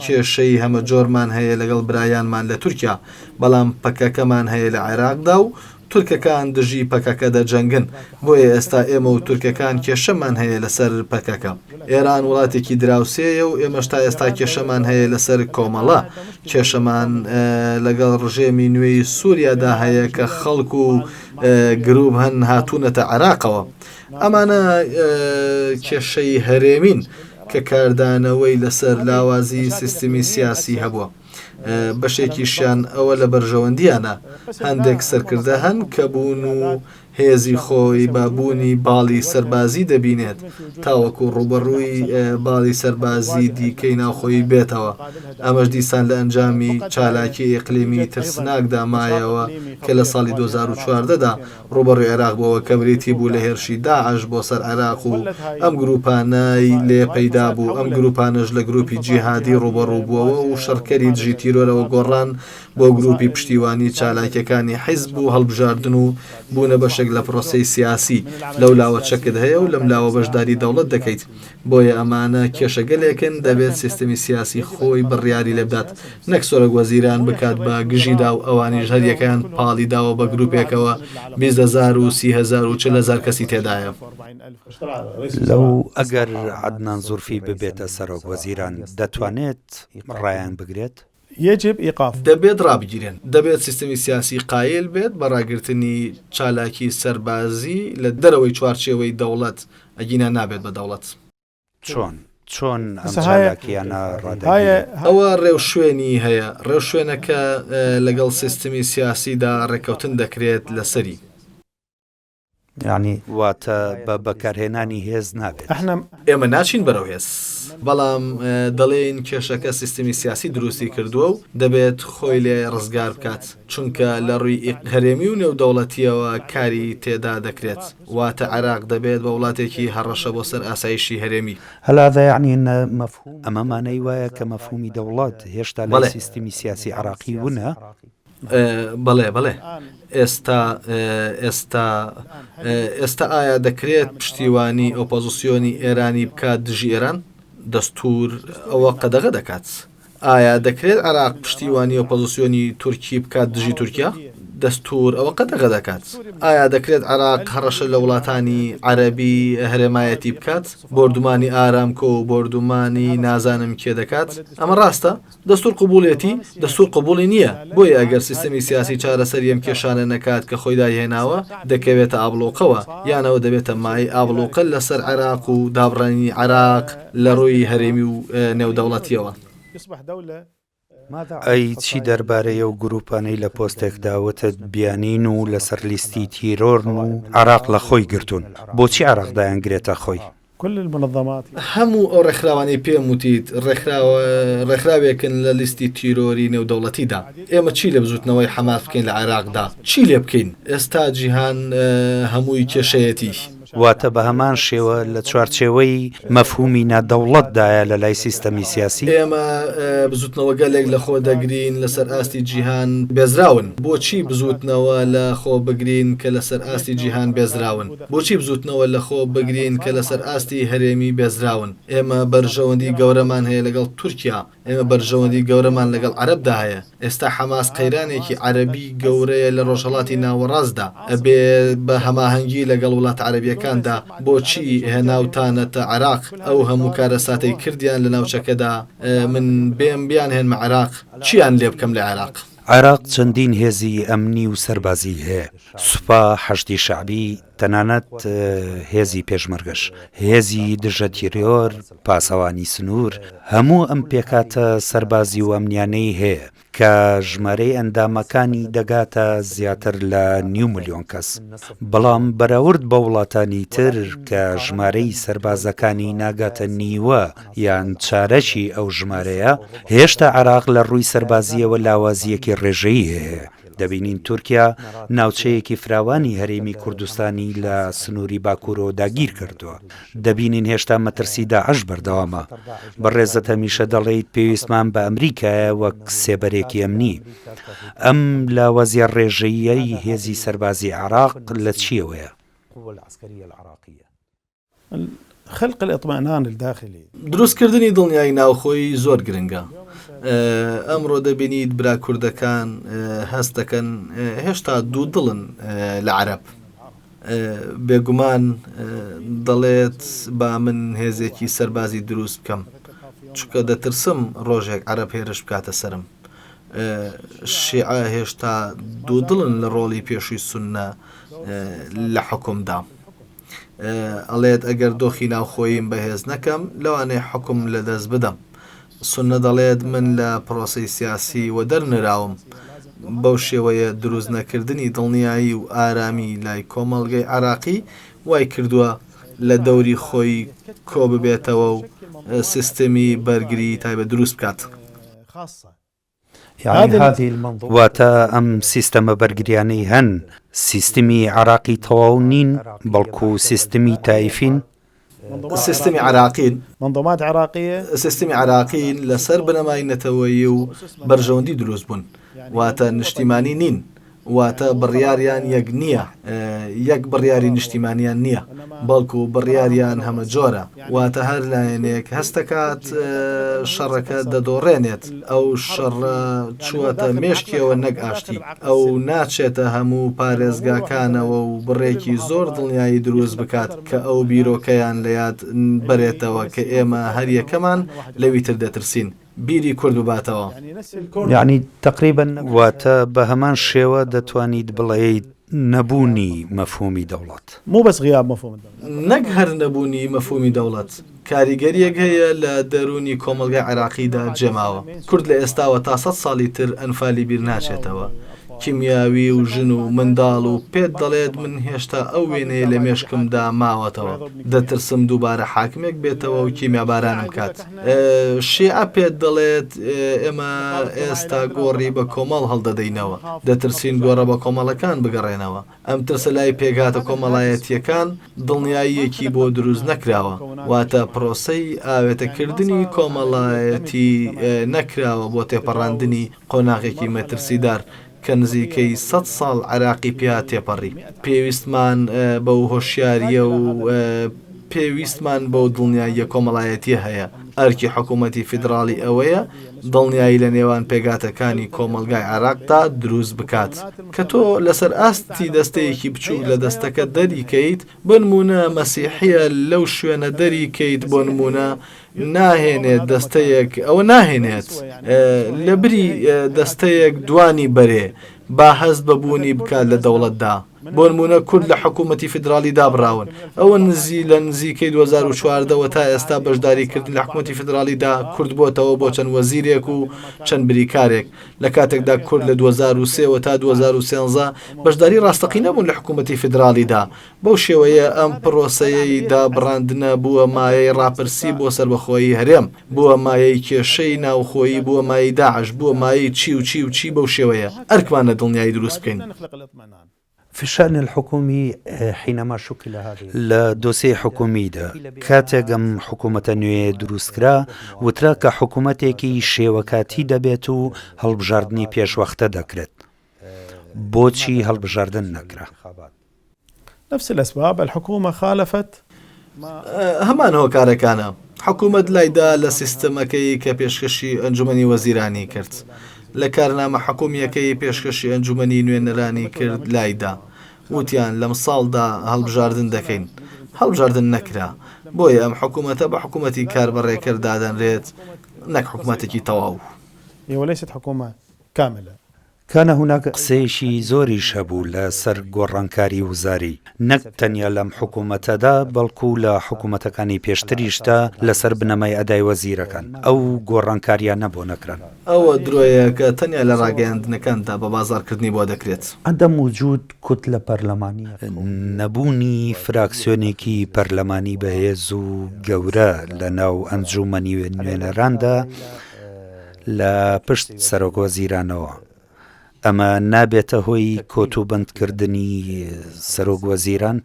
کێشەی هەمە جۆرمان هەیە لەگەڵ برایانمان لە تورکیا، بەڵام پەکەکەمان هەیە لە عێراقدا و تورکەکان دژی پەکەکە دەجەنگن. بۆیە ئێستا ئێمە و تورکەکان کێشەمان هەیە لەسەر پەکەکە. ئێران وڵاتێکی دراوسەیە و ئێمەش تا ئێستا کێشەمان هەیە لەسەر کۆمەڵە. کێشەمان لەگەڵ ڕژێمی نوێی سووریادا هەیە کە خەڵک و گروپ هەن هاتوونەتە عێراقەوە. ئەمانە کێشەی هەرێمین کە کاردانەوەی لەسەر لاوازی سیستمی سیاسی هەبووە. بەشێکیشیان ئەوە لە بەرژەوەندیانە. هەندێک سەرکردە هەن کە بوون و هێزی خۆی بابوونی باڵی سەربازی دەبینێت تاوەکو ڕوبەڕووی باڵی سەربازی دیکەی ناوخۆی بێتەوە. ئەمەش دیسان لە ئەنجامی چالاکی ئیقلیمی ترسناکدا مایەوە کە لە ساڵی 2014دا ڕوبەڕووی عێراق بۆەوە کە بریتی بوو لە هێرشی داعش بۆ سەر عێراق و ئەم گروپانای لێ پەیدا بوو. ئەم گروپانش لە گروپی جیهادی ڕوبەڕوو بووەوە و شەڕکەری دژی تیرۆرەوە گۆڕان بۆ گروپی پشتیوانی چالاکیەکانی حیزب و هەڵبژاردن و بوونە بەشێک لە پرۆسەی سیاسی. لەو لاوە چەکت هەیە و لەم لاوە بەشداری دەوڵەت دەکەیت. بۆیە ئەمانە کێشەگەلێکن دەبێت سیستەمی سیاسی خۆی بڕیاری لێ بدات، نەک سۆرەگ وەزیران بکات بە گژیدا و ئەوانیش هەریەکەیان پاڵی داوە بە گروپێکەوە 20,000 و 30,000 و 40,000 کەسی تێدایە. لەو ئەگەر عەدنان زوڵفی ببێتە سەرۆک وەزیران دەتوانێت ڕایان بگرێت؟ يجب إيقاف دەبێت ڕابگیرێن، دەبێت سیستەمی سیاسی قایل بێت بە ڕاگررتنی چالاکی سەربازی لە دەرەوەی چوارچێوەی دەوڵەت ئەگینە نابێت بە دەوڵەت. چۆن ئەم چالاکیانە ڕادەگیرێت؟ ئەوە ڕێو شوێنی هەیە، ڕێو شوێنەکە لەگەڵ سیستەمی سیاسیدا ڕێکەوتن دەکرێت لەسەری. یعنی واتە بە بەکارهێنانی هێز نابێت. ئێمە ناچین بەرەو هێز، بەڵام دەڵێن کێشەکە سیستەمی سیاسی دروستی کردووە و دەبێت خۆی لێ ڕزگار بکات، چونکە لە ڕووی هەرێمی و نێودەوڵەتیەوە کاری تێدا دەکرێت. واتە عێراق دەبێت بە وڵاتێکی هەڕەشە بۆ سەر ئاسایشی هەرێمی. هەلاذا یعنی ئەمەمانەی وایە کە مەفهومی دەوڵەت هێشتا لە سیستەمی سیاسی عێراقی وونە؟ بەڵێ ئێستا ئایا دەکرێت پشتیوانی ئۆپۆزیسیۆنی ئێرانی بکات دژی ئێران؟ دەستور ئەوە قەدەغە دەکات. ئایا دەکرێت عێراق پشتیوانی ئۆپۆزیسیۆنی تورکی بکات دژی تورکیا؟ دەستور ئەوە قەدەغە دەکات. ئایا دەکرێت عێراق هەڕەشە لە وڵاتانی عەرەبی هەرێمایەتی بکات؟ بردومانی ئارامکۆ و بردومانی نازانم کێ دەکات؟ ئەمە ڕاستە؟ دەستور قبولێتی؟ دەستور قبولی نییە. بۆیە ئەگەر سیستەمی سیاسی چارەسەری ئەم کێشانە نەکات کە خۆی داهێناوە دەکەوێتە ئابلۆقەوە، یانەوە دەبێتە مای ئابلۆقە لەسەر عێراق و دابڕانی عێراق لە ڕووی هەرێمی و نێودەوڵەتیەوە. ئەی چی دەربارەیە و گروپانەی لە پۆستێکداوتت بیانین و لەسەر لیستی تیرۆرن و عێراق لە خۆی گرتوون، بۆچی عێراق دایانگرێتە خۆی؟ كل المنظمات هەموو ئەو ڕێکخراوانی پێم وتیت ڕێکخراوێکن لە لیستی تیرۆری نێودەوڵەتیدا. ئێمە چی لە بزوتنەوەی حەماس بکەین لە عێراقدا؟ چی لێ بکەین؟ ئێستا جیهان هەمووی کێشەیەتی. واتە بە هەمان شێوە لە چوارچێوەی مەفهومی نادەوڵەتدایە لە لای سیستەمی سیاسی. ئێمە بزوتنەوە گەلێک لە خۆ دەگرین لەسەر ئاستی جیهان بێزراون. بۆچی بزوتنەوە لە خۆ بگرین کە لەسەر ئاستی جیهان بێزراون؟ بۆچی بزوتنەوە لە خۆ بگرین کە لەسەر ئاستی هەرێمی بێزراون؟ ئێمە بەرژەوەندی گەورەمان هەیە لەگەڵ تورکیا، ئێمە بەرژەوەندی گەورەمان لەگەڵ عەرەبدا هەیە. ئێستا حەماس قەیرانێکی عەرەبی گەورەیە لە ڕۆژهەڵاتی ناوەڕاستدا، ئەبێ بە هەماهەنگی لەگەڵ وڵات عەرەبیەکاندا بۆچی هێناوتانەتە عێراق؟ ئەو هەموو کارەساتەی کردیان لە ناوچەکەدا من بێم بیان هێنمە عێراق، چیان لێ بکەم لە عێراق؟ عێراق چەندین هێزی ئەمنی و سەربازی هەیە، سوپا، حەشتی شەعبی، تەنانەت هێزی پێشمەرگەش، هێزی دژە تیرۆر، پاسەوانی سنوور، هەموو ئەم پێکاتە سەربازی و ئەمنیانەی هەیە کە ژمارەی ئەندامەکانی دەگاتە زیاتر لە 9 ملیۆن کەس. بەڵام بەراورد بە وڵاتانی تر کە ژمارەی سەربازەکانی ناگاتە نیوە یان چارەکی ئەو ژمارەیە، هێشتا عێراق لە ڕووی سەربازیەوە لاوازیەکی ڕێژەیی هەیە. دەبینین تورکیا ناوچەیەکی فراوانی هەرێمی کوردستانی لە سنووری باکوورەوە داگیر کردووە. دەبینین هێشتا مەترسی داعش بەردەوامە. بەڕێزت هەمیشە دەڵێیت پێویستمان بە ئەمریکایە وەک سێبەرێکی ئەمنی. ئەم لاوازیە ڕێژەیەی هێزی سەربازی عێراق لە چیەوەیە؟ خلق الاطمئنان الداخلي دروستکردنی دڵنیایی ناوخۆی زۆر گرنگە. ئەمڕۆ دەبینیت برا کوردەکان هەست دەکەن هێشتا دوو دڵن لە عەرەب. بێگومان دەڵێت با من هێزێکی سەربازی دروست بکەم، چونکە دەترسم ڕۆژێک عەرەب هێرش بکاتە سەرم. شیعە هێشتا دوو دڵن لە ڕۆڵی پێشووی سوننە لە حکومدا. ئەڵێت ئەگەر دۆخی ناوخۆییم بەهێز نەکەم لەوانەیە حکوم لە دەست بدەم. سوننە دەڵێت من لە پرۆسەی سیاسی وە دەرنراوم، بەو شێوەیە دروست نەکردنی دڵنیایی و ئارامی لای کۆمەڵگەی عراقی وای کردووە لە دەوری خۆی کۆ ببێتەوە و سیستەمی بەرگری تایبەت دروست بکات. واتە ئەم سیستەمە بەرگریانەی هەن سیستمی عراقی تەواو نین بەڵکو سیستمی تایفین. سیستمی عراقین منظومات عراقية سیستمی عراقین لەسەر بنەمای نەتەوەیی و بەرژەوەندی دروست بوون واتە نیشتیمانی نین واتە بڕیاریان یەک نییە یەک بڕیاری نیشتیمانیان نییە بەڵکو بڕیاریان هەمە جۆرە واتە هەر لایەنێک هەستەکات شەڕەکە دەدۆڕێنێت ئەو شەڕ چووەتە مێشکیەوە نەک ئاشتی ئەو ناچێتە هەموو پارێزگاکانەوە و بڕێکی زۆر دڵنیایی دروست بکات کە ئەو بیرۆکەیان لە یاد بەرێتەوە کە ئێمە هەر یەکەمان لەوی تر دەترسین بیری کورد بباتەوە. یعنی تقریبا واتە بە هەمان شێوە دەتوانیت بڵێیت نەبوونی مەفهومی دەوڵەت مو بس غياب مفهوم الدولة نەک هەر نەبوونی مەفهومی دەوڵەت کاریگەریەک هەیە لە دەرونی کۆمەلگای عراقیدا جێماوە کورد لە ئێستاوە تا 100 ساڵی تر ئەنفالی بیر ناچێتەوە کیمیاوی و ژن و منداڵ و پێت دەڵێت من هێشتا ئەو وێنەیە لە مێشکمدا ماوەتەوە دەترسم دووبارە حاکمێک بێتەوە و کیمیا بارانم کات شیعە پێت دەڵێت ئێمە ئێستا گۆڕی بە کۆمەڵ هەڵدەدەینەوە دەترسین گۆڕە بە کۆمەڵەکان بگەڕێنەوە ئەم ترسە لای پێگاتە کۆمەڵایەتیەکان دڵنیاییەکی بۆ دروست نەکراوە واتە پرۆسەی ئاوێتەکردنی کۆمەڵایەتی نەکراوە بۆ تێپەڕاندنی قۆناغێکی مەترسیدار کە نزیکەی 100 ساڵ عراقی پیا تێپەڕی پێویستمان بەو هۆشیاریە و پێویستمان بەو دڵنیاییە کۆمەڵایەتی هەیە ئەرکی حکوومەتی فیدراڵی ئەوەیە دڵنیایی لە نێوان پێگاتەکانی کۆمەلگای عراقدا دروست بکات کە تۆ لەسەر ئاستی دەستەیەکی بچوو لە دەستەکە دەریکەیت بنمونە مەسیحیە لەو شوێنە دەریکەیت بۆ نمونە ناهێنێت دەستەیەک ئەوە ناهێنێت لە بری دەستەیەک دوانی بەرێ با هەست بەبوونی بکات لە دەوڵەتدا بۆ نمونە کورد لە حکوومەتی فیدراڵی دابراون ئەوە لە نزیکەی 2014ەوە تا ئێستا بەشداریکردن لە حکوومەتی فیدراڵیدا کورد بۆتەوە بۆ چەند وەزیرێک و چەند بریکارێک لە کاتێکدا کورد لە 2003 تا 2013 بەشداری ڕاستەقی نەبوون لە حکوومەتی فیدراڵیدا بەو شێوەیە ئەم پرۆسەیەی دابڕاندنە بووە مایەی ڕاپرسی بۆ سەربەخۆیی هەرێم بووە مایەی کێشەی ناوخۆیی بووە مایەی داعش بووە مایەی چی و چی و چی بەو شێوەیە ئەرکمانە دڵنیایی دروست بکەین. في الشأن الحكومي حينما شكل هذه لا دوسي حكومي دا كاتغم حكومة نوێ دروستکرا وترا کە حکوومەتێکی شێوەکاتی دەبێت و هەڵبژاردننی پێشوەختە دەکرێت بۆچی هەڵبژاردن نەکرا نفس الأسباب الحكومة خالفت هەمان هۆکارەکانە حکوومەت لایدا لە سیستەمەکەی کە پێشکەشی ئەنجومەنی وەزیرانی کرد لە کارنامە حکوومیەکەی پێشکەشی ئەنجومەنی نوێنەرانی کرد لایدا وتیان لەم ساڵدا هەڵبژاردن دەکەین هەڵبژاردن نەکرا بۆیە ئەم حکوومەتە بە حکوومەتی کاربڕێکرد دادەنرێت نەک حکوومەتێکی تەواو وليست حكومة كاملة كان هناك قسەیەکی زۆریش هەبوو لە سەر گۆڕانکاری وزاری نەک تەنیا لەم حکوومەتەدا بەڵکو لە حکوومەتەکانی پێشتریشدا لەسەر بنەمای ئەدای وەزیرەکان ئەو گۆڕانکاریان نەبوو نەکران ئەوە درۆیە کە تەنیا لە ڕاگەیاندنەکاندا بە بازارکردنی بۆ دەکرێت عدم وجود کتلە پەرلەمانیە نەبوونی فراکسیۆنێکی پەرلەمانی بەهێز و گەورە لە ناو ئەنجومەنی نوێنەراندا لە پشت سەرۆکوەزیرانەوە ئەمە نابێتە هۆی کۆتوبەندکردنی سەرۆک وەزیران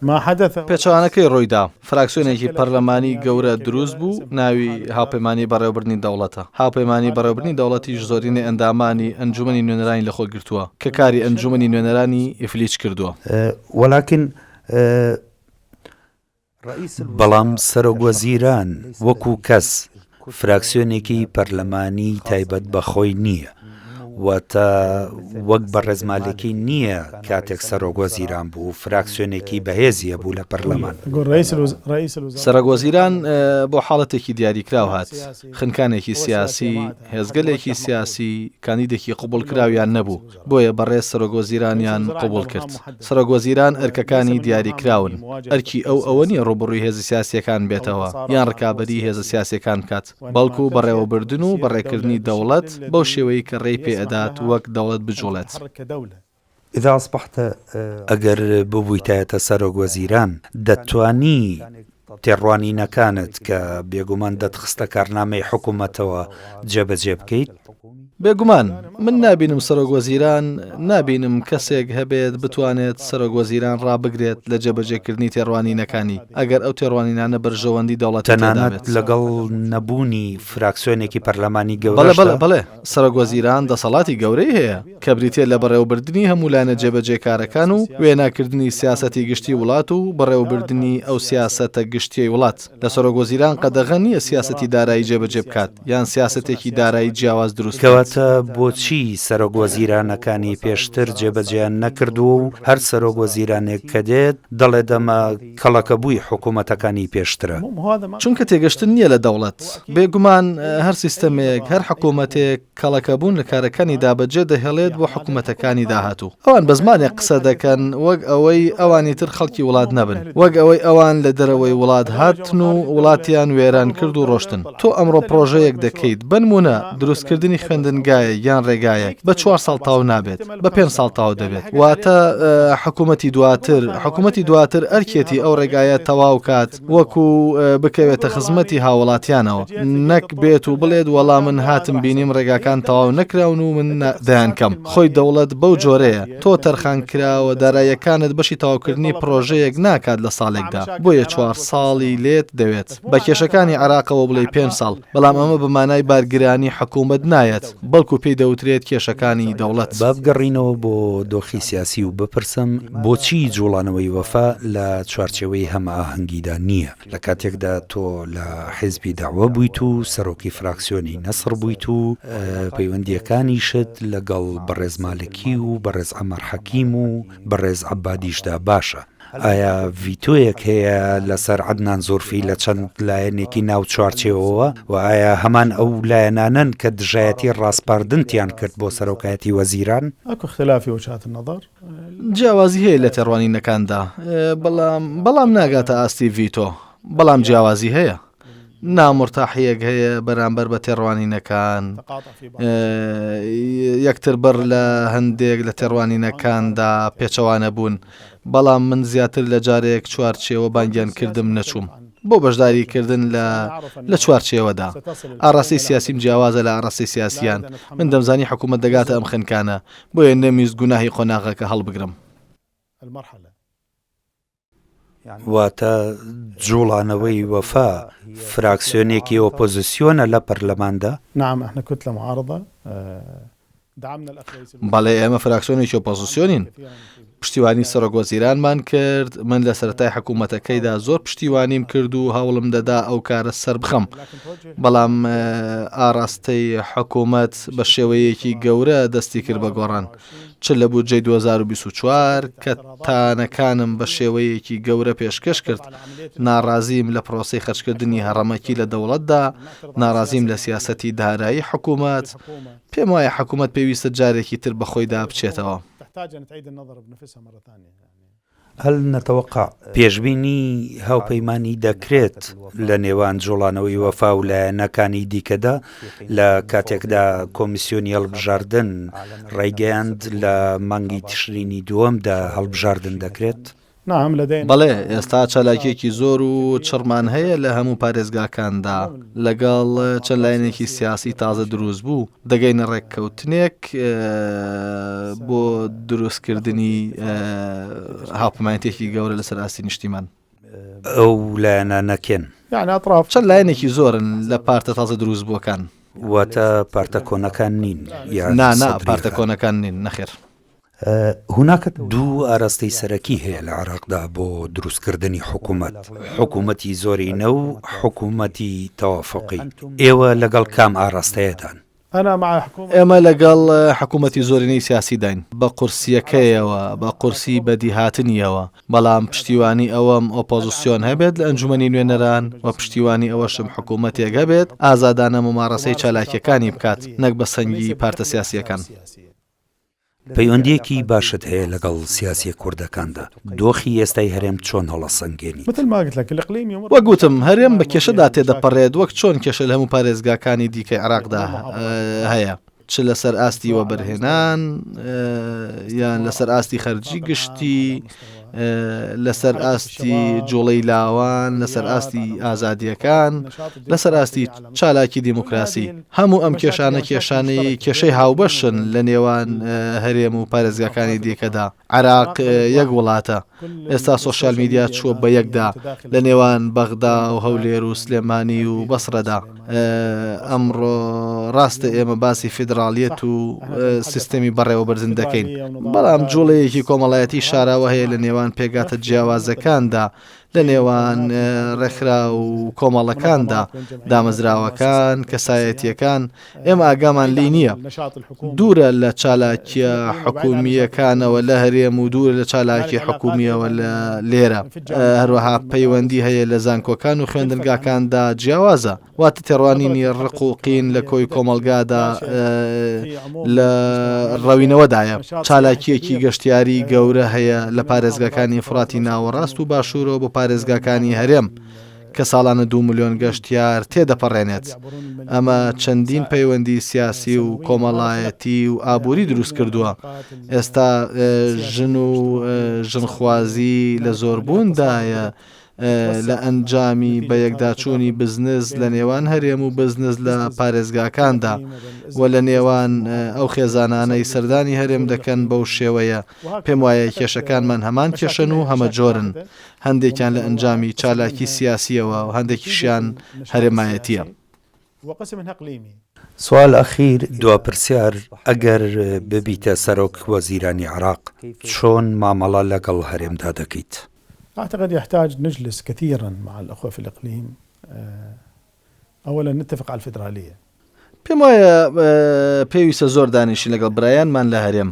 ما حدث پێچەوانەکەی ڕۆیدا فراکسیۆنێکی پەرلەمانی گەورە دروست بوو ناوی هاوپەیمانی بەڕێوەبردننی دەوڵەتە هاوپەیمانی بەڕێوەبردننی دەوڵەتیش زۆرینەی ئەندامانی ئەنجومەنی نوێنەرانی لەخۆ گرتووە کە کاری ئەنجومەنی نوێنەرانی ئیفلیچ کردووە وەلاکن بەڵام سەرۆک وەزیران وەکو کەس فراکسیۆنێکی پەرلەمانی تایبەت بەخۆی نییە واتە وەک بەڕێزمالێکی نییە کاتێک سەرۆک وەزیران بوو فراکسیۆنێکی بەهێزیە بوو لە پەرلەمان سەرۆک وەزیران بۆ حاڵەتێکی دیاریکراو هات خنکانێکی سیاسی هێزگەلێکی سیاسی کاندیدێکی قوبوڵ کراویان نەبوو بۆیە بەڕێز سەرۆک وەزیرانیان قوبوڵ کرد سەرۆک وەزیران ئەرکەکانی دیاریکراون ئەرکی ئەوە نیە ڕوبڕووی هێزە سیاسیەکان بێتەوە یان ڕکابەری هێزە سیاسیەکان بکات بەڵکو بەڕێوەبردن و بەڕێکردنی دەوڵەت بەو شێوەیە کە ڕێی پێ ئەدات وەک دەوڵەت بجوڵێت. تتحرك كدولة. إذا أصبحت ئەگەر ببوویتایەتە سەرۆک وەزیران دەتوانی تێڕوانینەکانت کە بێگومان دەتخستە کارنامەی حکوومەتەوە جێبەجێ بکەیت؟ بێگومان من نابینم سەرۆک وەزیران نابینم کەسێک هەبێت بتوانێت سەرۆک وەزیران ڕابگرێت لە جێبەجێکردنی تێڕوانینەکانی ئەگەر ئەو تێڕوانینانە بەرژەوەندی دەوڵەت تەنانەت لەگەڵ نەبوونی فراکسیۆنێکی پەرلەمانی بەڵێ سەرۆک وەزیران دەسەڵاتی گەورەی هەیە کە بریتێ لە بەڕێوەبردننی هەمولانە جێبەجێکارەکان و وێناکردنی سیاسەتی گشتی وڵات و بەڕێوەبردننی ئەو سیاسەتە گشتی وڵات لە سەرۆک وەزیران قەدەغە نییە سیاسەتی دارایی جێبەجێ بکات یان سیاسەتێکی دارایی جیاواز دروست کەواتە بۆچی سەرۆک وەزیرانەکانی پێشتر جێبەجێیان نەکردووە و هەر سەرۆک وەزیرانێک کە دێت دەڵێ دەمە کەڵەکە بووی حکوومەتەکانی پێشترە چونکە تێگەشتن نییە لە دەوڵەت بێگومان هەر سیستەمێک هەر حکوومەتێک کەڵەکەبوون لە کارەکانی دابەجێ دەهێڵێت بۆ حکوومەتەکانی داهاتوو ئەوان بە زمانێک قسە دەکەن وەک ئەوەی ئەوانی تر خەڵکی وڵات نەبن وەک ئەوەی ئەوان لە دەرەوەی وڵات هاتن و وڵاتیان وێران کرد و ڕۆشتن تۆ ئەمڕۆ پرۆژەیەک دەکەیت بنمونە دروستکردنی خوێندنگایە یان ڕێگایەک بە 4 ساڵ تاو نابێت بە 5 ساڵ تاو دەبێت واتە حکوومەتی دواتر ئەرکێتی ئەو ڕێگایە تەواو کات وەکو بکەوێتە خزمەتی هاوڵاتیانەوە نەک بێت و بڵێت وەڵام من هاتم بینیم ڕێگاکان تەواو نەکراون و من دایان کەم خۆی دەوڵەت بەو جۆرەیە تۆ تەرخان کراوە داراییەکانت بەشی تاواکردنی پرۆژەیەک ناکات لە ساڵێکدا بۆیە 4 ساڵی لێت دەوێت بە کێشەکانی عراقەوە بڵێ 5 ساڵ بەڵام ئەمە بەمانای بارگرانی حکوومەت نایەت بەڵکو پێی دەوترێت کێشەکانی دەوڵەت بابگەڕینەوە بۆ دۆخی سیاسی و بپرسم بۆچی جوڵانەوەی وەفا لە چوارچێوەی هەماهەنگیدا نییە لە کاتێکدا تۆ لە حیزبی داوە بوویت و سەرۆکی فراکسیۆنی نەسر بوویت و پەیوەندیەکانیشت لەگەڵ بەڕێز مالکی و بەڕێز عەمەر حەکیم و بەڕێز عەبادیشدا باشە ئایا ڤیتۆیەک هەیە لەسەر عەدنان زۆرفی لە چەند لایەنێکی ناو چوارچێوەوە و ئایا هەمان ئەو لایەنانن کە دژایەتی ڕاستپاردنتیان کرد بۆ سەرۆکایەتی وەزیران؟ اكو اختلاف في وجهات النظر. جیاوازی هەیە لە تێڕوانینەکاندا بەڵام ناگاتە ئاستی ڤیتۆ بەڵام جیاوازی هەیە نامرتاحیەک هەیە بەرامبەر بە تێڕوانینەکان یەکتر بەر لە هەندێک لە تێڕوانینەکاندا پێچەوانە بوون بەڵام من زیاتر لە جارێک چوارچێوە بانگیان کردم نەچووم بۆ بەشداریکردن لە چوارچێوەدا ئاڕاستی سیاسیم جیاوازە لە ئاڕاستی سیاسیان من دەمزانی حکوومەت دەگاتە ئەم خنکانە بۆیە نەمیست گوناهی قۆناغەکە هەڵبگرم واتە جوڵانەوەی وەفا فراکسیۆنێکی ئۆپۆزیسیۆنە لە پەرلەماندا؟ نعم احنا كتلة معارضة دعمنا الأخ رئيس بەڵێ ئێمە فراکسیۆنێکی ئۆپۆزیسیۆنین پشتیوانی سەرۆک وەزیرانمان کرد من لە سەرەتای حکوومەتەکەیدا زۆر پشتیوانیم کرد و هەوڵم دەدا ئەو کارە سەر بخەم بەڵام ئاڕاستەی حکوومەت بە شێوەیەکی گەورە دەستی کرد بە گۆڕان چ لە بودجەی 2024 کە تانەکانم بە شێوەیەکی گەورە پێشکەش کرد ناڕازیم لە پرۆسەی خەرجکردنی هەڕەمەکی لە دەوڵەتدا ناڕازیم لە سیاسەتی دارایی حکوومەت پێم وایە حکوومەت پێویستە جارێکی تر بەخۆیدا بچێتەوە تحتاج أن تعيد النظر بنفسها مرة ثانية. هەل نەتەوەقع پێشبینی هاوپەیمانی دەکرێت لە نێوان جوڵانەوەی وەفا و لایەنەکانی دیکەدا لە کاتێکدا کۆمیسیۆنی هەڵبژاردن ڕێگەیاند لە مانگی تشرینی دووەمدا هەڵبژاردن دەکرێت؟ نعم لدينا بەڵێ ئێستا چالاکێکی زۆر و چڕمان هەیە لە هەموو پارێزگاکاندا لەگەڵ چەند لایەنێکی سیاسی تازە دروست بوو دەگەینە ڕێککەوتنێک بۆ دروستکردنی هاوپەیمانیەتێکی گەورە لەسەر ئاستی نیشتیمان ئەو لایەنە نەکەن يعني أطراف چەند لایەنێکی زۆرن لە پارتە تازە دروست بووەکان واتە پارتە کۆنەکان نین نا پارتە کۆنەکان نین نەخێر هناك دوو ئاراستەی سەرەکی هەیە لە عێراقدا بۆ دروستکردنی حکوومەتی زۆرینە و حکوومەتی تەوافقی ئێوە لەگەڵ کام ئاراستەیەدان؟ أنا مع حكومة ئێمە لەگەڵ حکوومەتی زۆرینەی سیاسی داین بە قورسیەکەیەوە بە قورسی بەدیهاتنیەوە بەڵام پشتیوانی ئەوەم ئۆپۆزیسیۆن هەبێت لە ئەنجومەنی نوێنەران و پشتیوانی ئەوەشم حکوومەتێک هەبێت ئازادانە ممارەسەی چالاکیەکانی بکات نەک بە سەنگی پارتە سیاسیەکان پەیوەندیەکی باشت هەیە لەگەڵ سیاسی کوردەکاندا دۆخی ئێستای هەرێم چۆن هەڵەسەنگێنی؟ مثل ما قلت لك الإقليم يمر وەگوتم هەرێم بە کێشەدا تێدەپەڕێت وەک چۆن کێشە لە هەموو پارێزگاکانی دیکەی عێراقدا هەیە چ لەسەر ئاستی وەبەرهێنان یان لەسەر ئاستی خەرجی گشتی، لەسەر ئاستی جوڵەی لاوان، لەسەر ئاستی ئازادیەکان، لەسەر ئاستی چالاکی دیموکراسی. هەموو ئەم کێشانە کێشانەی کێشەی هاوبەشن لە نێوان هەرێم و پارێزگاکانی دیکەدا. عێراق یەک وڵاتە، ئێستا سۆشیال میدیا چووە بە یەکدا لە نێوان بەغدا و هەولێر و سلێمانی و بەسڕەدا. ئەمڕۆ ڕاستە ئێمە باسی فیدراڵیەت و سیستەمی بەڕێوەبەرزن دەکەین، بەڵام جوڵەیەکی کۆمەڵایەتی شاراوە هەیە لە نێوان پێگاتە جیاوازەکاندا، لە نێوان ڕێکخرا و کۆمەڵەکاندا، دامەزراوەکان، کەسایەتیەکان. ئێمە ئاگامان لی نییە، دوورە لە چالاکیە حکومیەکانەوە لە هەرێم و دوورە لە چالاکی حکومیەوە لە لێرە. هەروەها پەیوەندی هەیە لە زانکۆکان و خوێندنگاکاندا جیاوازە، واتە تێڕوانینی ڕق و قین لە کۆی کۆمەلگادا لە ڕەوینەوەدایە. چالاکیەکی گەشتیاری گەورە هەیە لە پارێزگاکانی فڕاتی ناوەڕاست و باشوورەوە بۆ پارێزگاکانی هەرێم کە ساڵانە 2 ملیۆن گەشتیار تێدەپەڕێنێت. ئەمە چەندین پەیوەندی سیاسی و کۆمەڵایەتی و ئابووری دروست کردووە. ئێستا ژن و ژنخوازی لە زۆربووندایە لە ئەنجامی بە یەکداچوونی بزنس لە نێوان هەرێم و بزنس لە پارێزگاکاندا و لە نێوان ئەو خێزانانەی سەردانی هەرێم دەکەن بەو شێوەیە. پێم وایە کێشەکانمان هەمان کێشەن و هەمە جۆرن، هەندێکیان لە ئەنجامی چالاکی سیاسیەوە و هەندێکیشیان هەرێمایەتیە. سوال ئەخیر دواپرسیار ئەگەر ببیتە سەرۆک وەزیرانی عێراق چۆن مامەڵە لەگەڵ هەرێمدا دەکەیت؟ أعتقد يحتاج نجلس كثيرا مع الأخوة في الإقليم. أولا نتفق على الفيدرالية. پێم وایە پێویستە زۆر دانیشین لەگەڵ برایانمان لە هەرێم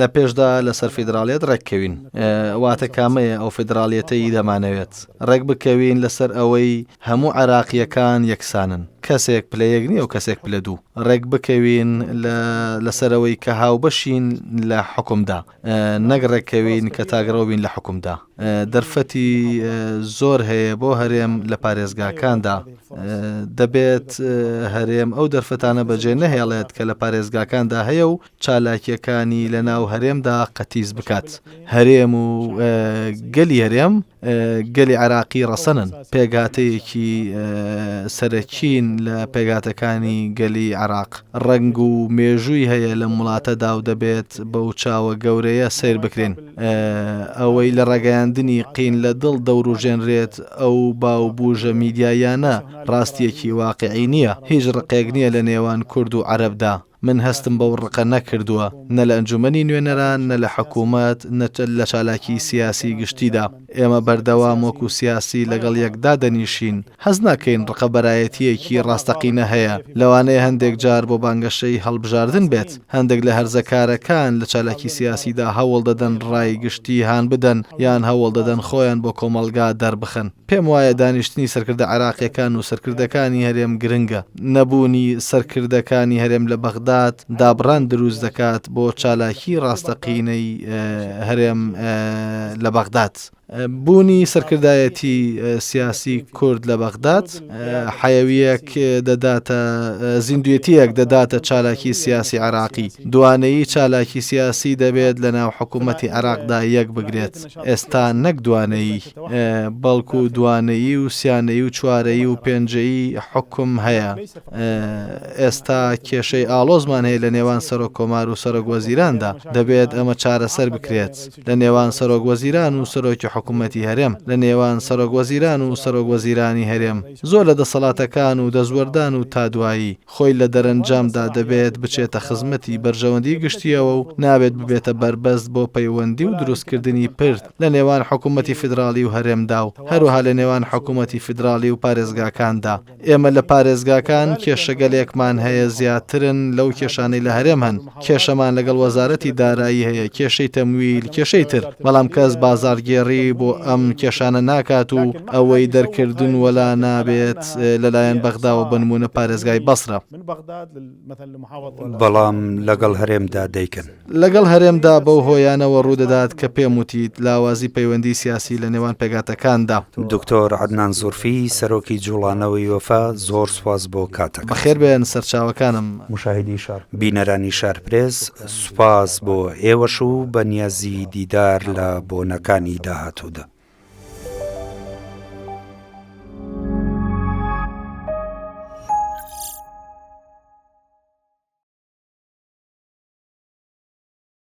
لە پێشدا لەسەر فیدراڵیەت ڕێککەوین. واتە کامەیە ئەو فیدراڵیەتەی دەمانەوێت ڕێک بکەوین لەسەر ئەوەی هەموو عێراقیەکان یەکسانن، کەسێک پلە یەک نییە و کەسێک پلە دوو. ڕێک بکەوین لەسەرەوەی کە هاوبەشین لە حکومدا، نەک ڕێککەوین کە تاگرەوبین لە حکومدا. دەرفەتی زۆر هەیە بۆ هەرێم لە پارێزگاکاندا. دەبێت هەرێم ئەو دەرفەتانە بەجێ نەهێڵێت کە لە پارێزگاکاندا هەیە و چالاکیەکانی لە ناو هەرێمدا قەتیز بکات. هەرێم و گەلی هەرێم گەلی عێراقی ڕەسەنن، پێگاتەیەکی سەرەکین لە پێگاتەکانی گەلی عێراق. ڕەنگ و مێژووی هەیە لە وڵاتەدا و دەبێت بەو چاوە گەورەیە سیر بکرێن. ئەوەی لە ڕێگەیاندنی قین لە دڵ دەوروژێنرێت ئەو باوبوژە میدیایانە ڕاستیەکی واقعی نییە. هیچ ڕقێک نییە لە نێوان کورد و عەرەبدا. من هەستم بەو ڕقە نەکردووە، نە لە ئەنجومەنی نوێنەران، نە لە حکوومەت، نە لە چالاکی سیاسی گشتیدا. ئێمە بەردەوام وەکو سیاسی لەگەڵ یەکدا دەنیشین. حەز ناکەین ڕقەبەرایەتیەکی ڕاستەقینە هەیە، لەوانەیە هەندێک جار بۆ بانگەشەی هەڵبژاردن بێت. هەندێک لە هەرزەکارەکان لە چالاکی سیاسیدا هەوڵ دەدەن ڕای گشتی هان بدەن یان هەوڵ دەدەن خۆیان بۆ کۆمەلگا دەربخن. پێم وایە دانیشتنی سەرکردە عێراقیەکان و سەرکردەکانی هەرێم گرنگە. نەبوونی سەرکردەکانی هەرێم لە بەغداد دابڕان دروست دەکات بۆ چالاکی ڕاستەقینەی هەرێم لە بەغداد. بوونی سەرکردایەتی سیاسی کورد لە بەغداد حەیەویەک دەداتە، زیندویەتیەک دەداتە چالاکی سیاسی عێراقی. دوانەیی چالاکی سیاسی دەبێت لە ناو حکوومەتی عێراقدا یەک بگرێت. ئێستا نەک دوانەیی، بەڵکو دوانەیی و سیانەیی و چوارەیی و پێنجەیی حکم هەیە. ئێستا کێشەی ئاڵۆزمان هەیە لە نێوان سەرۆک کۆمار و سەرۆک وەزیراندا. دەبێت ئەمە چارەسەر بکرێت لە نێوان سەرۆک وەزیران و سەرۆکی حکوومەتی هەرێم، لە نێوان سەرۆک وەزیران و سەرۆک وەزیرانی هەرێم. زۆر لە دەسەڵاتەکان و دەزوەردان و تادوایی خۆی لە دەرەنجامدا دەبێت بچێتە خزمەتی بەرژەوەندی گشتیەوە و نابێت ببێتە بربەست بۆ پەیوەندی و دروستکردنی پرت لە نێوان حکوومەتی فیدراڵی و هەرێمدا و هەروەها لە نێوان حکوومەتی فیدراڵی و پارێزگاکاندا. ئێمە لە پارێزگاکان کێشەگەلێکمان هەیە زیاترن لەو کێشانەی لە هەرێم هەن. کێشەمان لەگەڵ وەزارەتی دارایی هەیە، کێشەی تەمویل، کێشەی تر، بەڵام کەس بازارگێڕی بۆ ئەم کێشانە ناکات و ئەوەی دەرکردن وەلا نابێت لەلایەن بەغداوە بنمونە پارێزگای بەسرە. بەڵام لەگەڵ هەرێمدا دەیکەن. لەگەڵ هەرێمدا بەو هۆیانەوە ڕوودەدات کە پێم وتیت لاوازی پەیوەندی سیاسی لە نێوان پێگاتەکاندا. دکتۆر عەدنان زولفی سەرۆکی جوڵانەوەی وەفا، زۆر سوپاس بۆ کاتەکە. بەخێر بێن سەرچاوەکانم. مشاهدي شار بینەرانی شارپرێس، سوپاس بۆ ئێوەش و بەنیازی دیدار لە بۆنەکانی داهاتوودا.